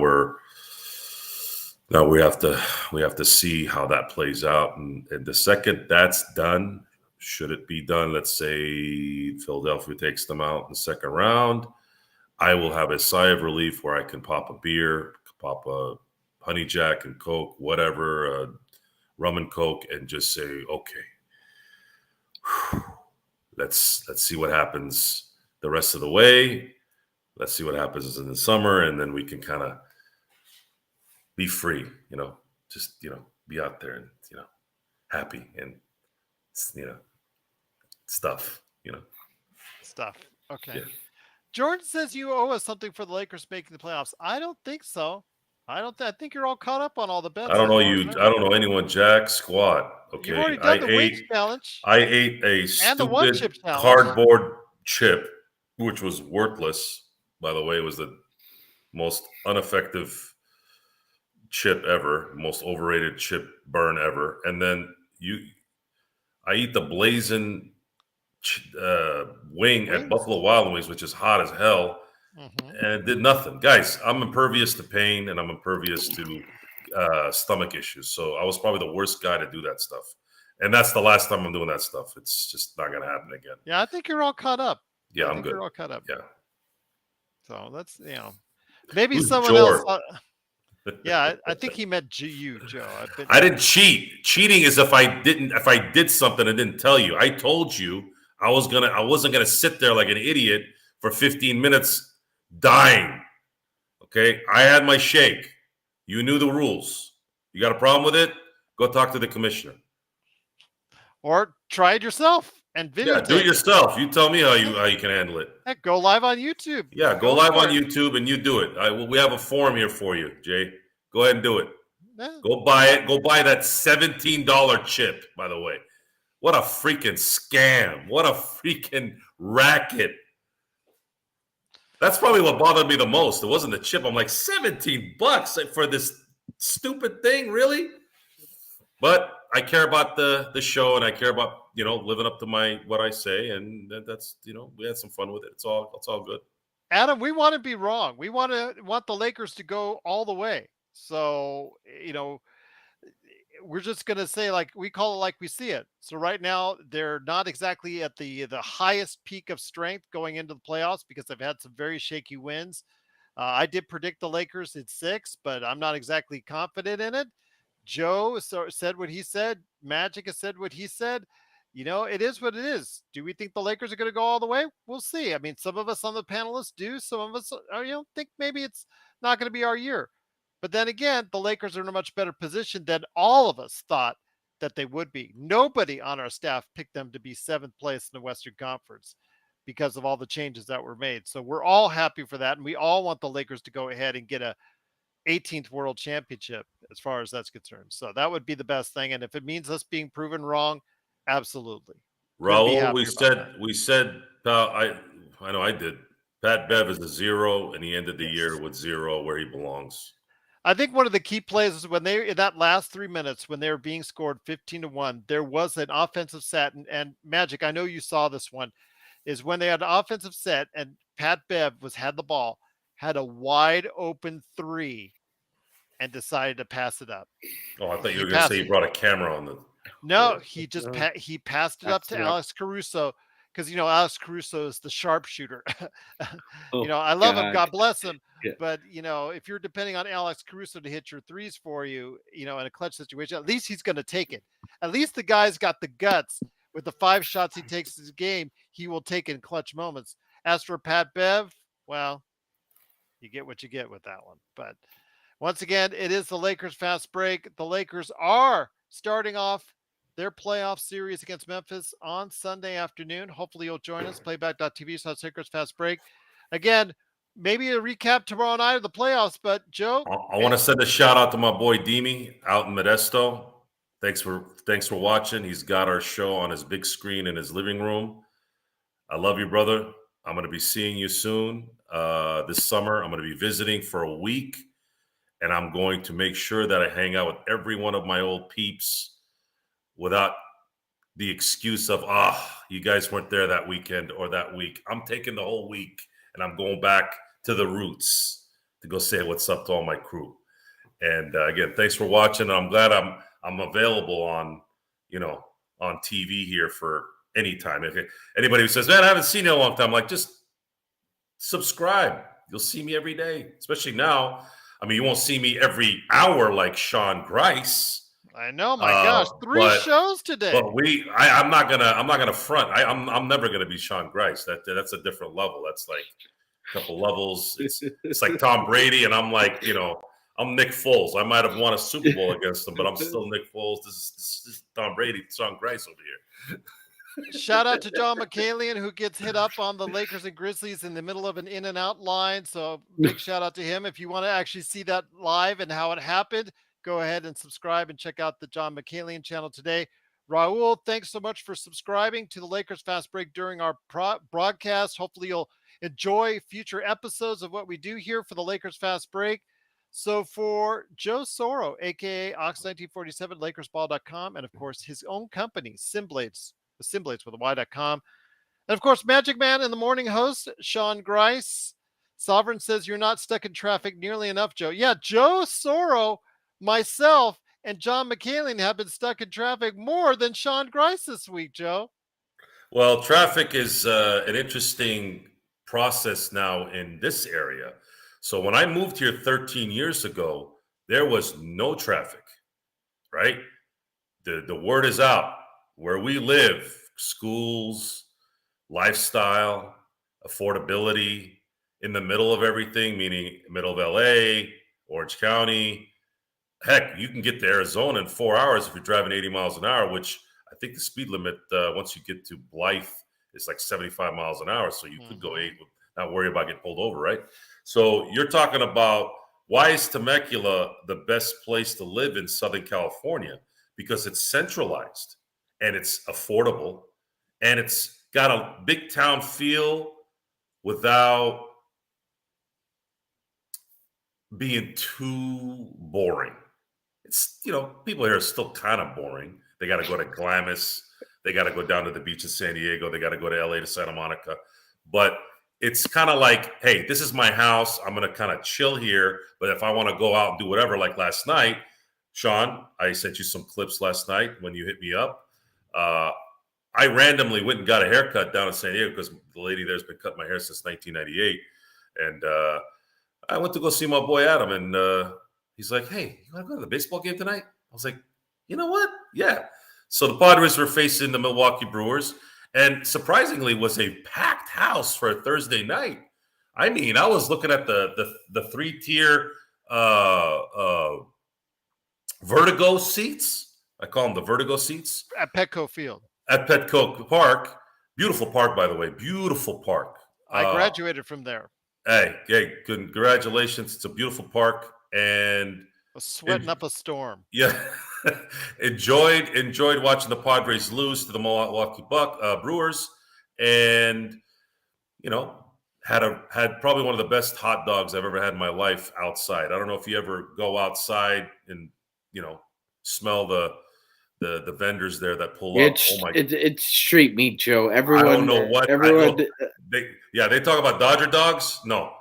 we have to see how that plays out. And the second that's done, should it be done, let's say Philadelphia takes them out in the second round, I will have a sigh of relief where I can pop a beer, pop a honey jack and Coke, whatever, rum and Coke, and just say, okay, let's see what happens the rest of the way. Let's see what happens in the summer, and then we can kind of be free, just, be out there and, happy and, stuff. Stuff. Okay. Yeah. Jordan says you owe us something for the Lakers making the playoffs. I don't think so. I think you're all caught up on all the bets. I don't know you. I don't know anyone. Jack squat. Okay. You've already done the wings challenge. I ate a and the one stupid chip challenge. cardboard chip, which was worthless. By the way, it was the most ineffective chip ever, most overrated chip burn ever. And then I eat the blazing wing at Buffalo Wild Wings, which is hot as hell, and it did nothing. Guys, I'm impervious to pain and I'm impervious to stomach issues. So I was probably the worst guy to do that stuff. And that's the last time I'm doing that stuff. It's just not going to happen again. Yeah, I think you're all caught up. Yeah, I I'm think good. You're all caught up. Yeah. So that's, maybe Who's someone George? else. Yeah, I think he meant you, Joe. I didn't cheat. Cheating is if I did something and didn't tell you. I told you I wasn't gonna sit there like an idiot for 15 minutes dying. Okay, I had my shake. You knew the rules. You got a problem with it? Go talk to the commissioner. Or try it yourself and videotape. Yeah, do it yourself. You tell me how you can handle it. Heck, go live on YouTube. Yeah, go live on YouTube and you do it. We have a form here for you, Jay. Go ahead and do it. Yeah. Go buy it. Go buy that $17 chip, by the way. What a freaking scam. What a freaking racket. That's probably what bothered me the most. It wasn't the chip. I'm like, $17 for this stupid thing, really? But I care about the show, and I care about, living up to what I say, and that's, we had some fun with it. It's all good. Adam, we want to be wrong. We want the Lakers to go all the way. So, we're just going to say, like, we call it like we see it. So right now they're not exactly at the highest peak of strength going into the playoffs because they've had some very shaky wins. I did predict the Lakers at 6, but I'm not exactly confident in it. Joe said what he said. Magic has said what he said. It is what it is. Do we think the Lakers are going to go all the way? We'll see. I mean, some of us on the panelists do. Some of us, think maybe it's not going to be our year. But then again, the Lakers are in a much better position than all of us thought that they would be. Nobody on our staff picked them to be 7th place in the Western Conference because of all the changes that were made. So we're all happy for that. And we all want the Lakers to go ahead and get a 18th world championship as far as that's concerned. So that would be the best thing. And if it means us being proven wrong, absolutely. Raul, we said, I know I did. Pat Bev is a 0, and he ended the year with 0 where he belongs. I think one of the key plays is when in that last 3 minutes, when they were being scored 15-1, there was an offensive set. And Magic, I know you saw this one, is when they had an offensive set and Pat Bev had the ball, had a wide open 3 and decided to pass it up. Oh, I thought you were going to say he brought a camera on the. No, he just he passed it up to Alex Caruso because, Alex Caruso is the sharpshooter. I love him. God bless him. Yeah. But, if you're depending on Alex Caruso to hit your threes for you, in a clutch situation, at least he's going to take it. At least the guy's got the guts. With the 5 shots he takes in his game, he will take in clutch moments. As for Pat Bev, well, you get what you get with that one. But once again, it is the Lakers fast break. The Lakers are starting off their playoff series against Memphis on Sunday afternoon. Hopefully you'll join us. Playback.tv/Lakers fast break. Again, maybe a recap tomorrow night of the playoffs. But Joe, I want to send a shout out to my boy Dimi out in Modesto. Thanks for watching. He's got our show on his big screen in his living room. I love you, brother. I'm going to be seeing you soon this summer. I'm going to be visiting for a week, and I'm going to make sure that I hang out with every one of my old peeps without the excuse of, you guys weren't there that weekend or that week. I'm taking the whole week, and I'm going back to the roots to go say what's up to all my crew. And again, thanks for watching. I'm glad I'm available on TV here for any time. If anybody who says, man, I haven't seen you in a long time, I'm like, just subscribe. You'll see me every day, especially now. I mean, you won't see me every hour like Sean Grice. I know, my gosh, 3 shows today. But I'm not gonna front. I'm never gonna be Sean Grice. That's a different level. That's like a couple levels. It's like Tom Brady, and I'm like, I'm Nick Foles. I might have won a Super Bowl against him, but I'm still Nick Foles. This is Tom Brady, Sean Grice over here. Shout out to John McCallion, who gets hit up on the Lakers and Grizzlies in the middle of an in and out line. So big shout out to him. If you want to actually see that live and how it happened, go ahead and subscribe and check out the John McCallion channel today. Raul, thanks so much for subscribing to the Lakers Fast Break during our broadcast. Hopefully you'll enjoy future episodes of what we do here for the Lakers Fast Break. So for Joe Soro, a.k.a. Ox1947, LakersBall.com, and of course his own company, Simblades with a Y.com. And of course, MagicMan and the morning host, Sean Grice. Sovereign says you're not stuck in traffic nearly enough, Joe. Yeah, Joe Soro, myself, and John McCallion have been stuck in traffic more than Sean Grice this week, Joe. Well, traffic is an interesting process now in this area. So when I moved here 13 years ago, there was no traffic, right? The word is out. Where we live, schools, lifestyle, affordability, in the middle of everything, meaning middle of LA, Orange County. Heck, you can get to Arizona in 4 hours if you're driving 80 miles an hour, which I think the speed limit once you get to Blythe is like 75 miles an hour. So you could go 8, not worry about getting pulled over, right? So you're talking about, why is Temecula the best place to live in Southern California? Because it's centralized. and it's affordable, and it's got a big town feel without being too boring. It's, people here are still kind of boring. They got to go to Glamis. They got to go down to the beach in San Diego. They got to go to LA to Santa Monica. But it's kind of like, hey, this is my house. I'm going to kind of chill here. But if I want to go out and do whatever, like last night, Sean, I sent you some clips last night when you hit me up. I randomly went and got a haircut down in San Diego because the lady there's been cutting my hair since 1998. And I went to go see my boy Adam, and he's like, hey, you want to go to the baseball game tonight? I was like, you know what? Yeah. So the Padres were facing the Milwaukee Brewers, and surprisingly was a packed house for a Thursday night. I mean, I was looking at the 3-tier Vertigo seats. I call them the Vertigo seats. At Petco Field. At Petco Park. Beautiful park, by the way. Beautiful park. I graduated from there. Hey, congratulations. It's a beautiful park. And sweating up a storm. Yeah. enjoyed watching the Padres lose to the Milwaukee Brewers. And, had probably one of the best hot dogs I've ever had in my life outside. I don't know if you ever go outside and, smell the vendors there that pull up. It's street meat, Joe. Everyone, I don't know what. They talk about Dodger dogs. No,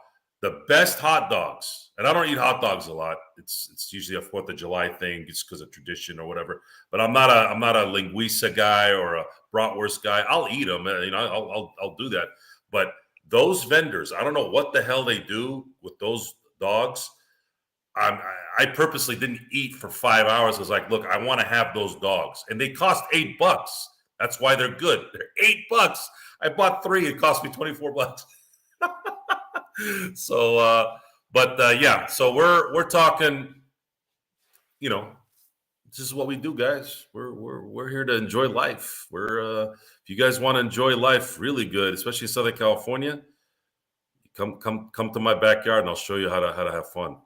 the best hot dogs. And I don't eat hot dogs a lot. It's usually a 4th of July thing, just because of tradition or whatever. But I'm not a linguiça guy or a bratwurst guy. I'll eat them. I'll do that. But those vendors, I don't know what the hell they do with those dogs. I purposely didn't eat for 5 hours. I was like, look, I want to have those dogs. And they cost $8. That's why they're good. They're $8. I bought 3. It cost me $24. So, so we're talking, this is what we do, guys. We're here to enjoy life. If you guys want to enjoy life really good, especially in Southern California, come to my backyard and I'll show you how to have fun.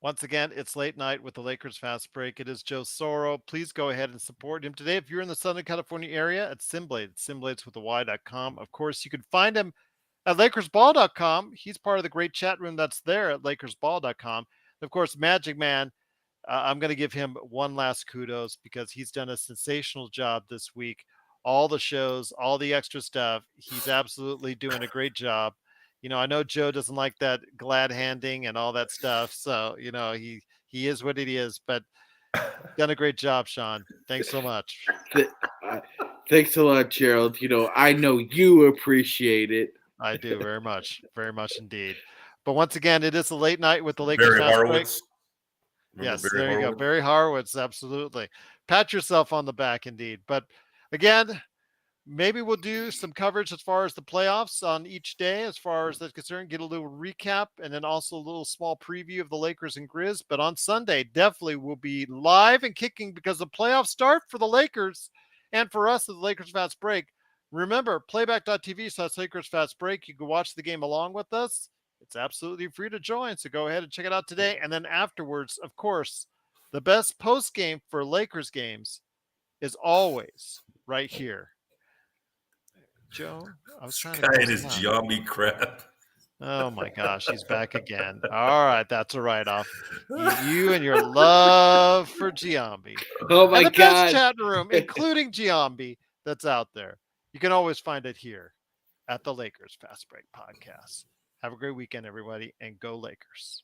Once again, it's late night with the Lakers Fast Break. It is Joe Soro. Please go ahead and support him today. If you're in the Southern California area, at Simblades with the Y.com. Of course, you can find him at LakersBall.com. He's part of the great chat room that's there at LakersBall.com. Of course, MagicMan, I'm going to give him one last kudos because he's done a sensational job this week. All the shows, all the extra stuff. He's absolutely doing a great job. I know Joe doesn't like that glad handing and all that stuff. So, he is what it is, but done a great job, Sean. Thanks so much. Thanks a lot, Gerald. I know you appreciate it. I do very much indeed. But once again, it is a late night with the Lakers. Barry Horowitz. Yes, there you go. Barry Horowitz, absolutely. Pat yourself on the back indeed. But again, maybe we'll do some coverage as far as the playoffs on each day, as far as that's concerned, get a little recap, and then also a little small preview of the Lakers and Grizz. But on Sunday, definitely we'll be live and kicking because the playoffs start for the Lakers and for us at the Lakers Fast Break. Remember, playback.tv/Lakers Fast Break. You can watch the game along with us. It's absolutely free to join, so go ahead and check it out today. And then afterwards, of course, the best post game for Lakers games is always right here. Joe, I was trying to. Guy and his Giambi crap. Oh my gosh, he's back again. All right, that's a write-off. You and your love for Giambi. Oh my and the God. best chat room, including Giambi, that's out there. You can always find it here at the Lakers Fast Break Podcast. Have a great weekend, everybody, and go Lakers.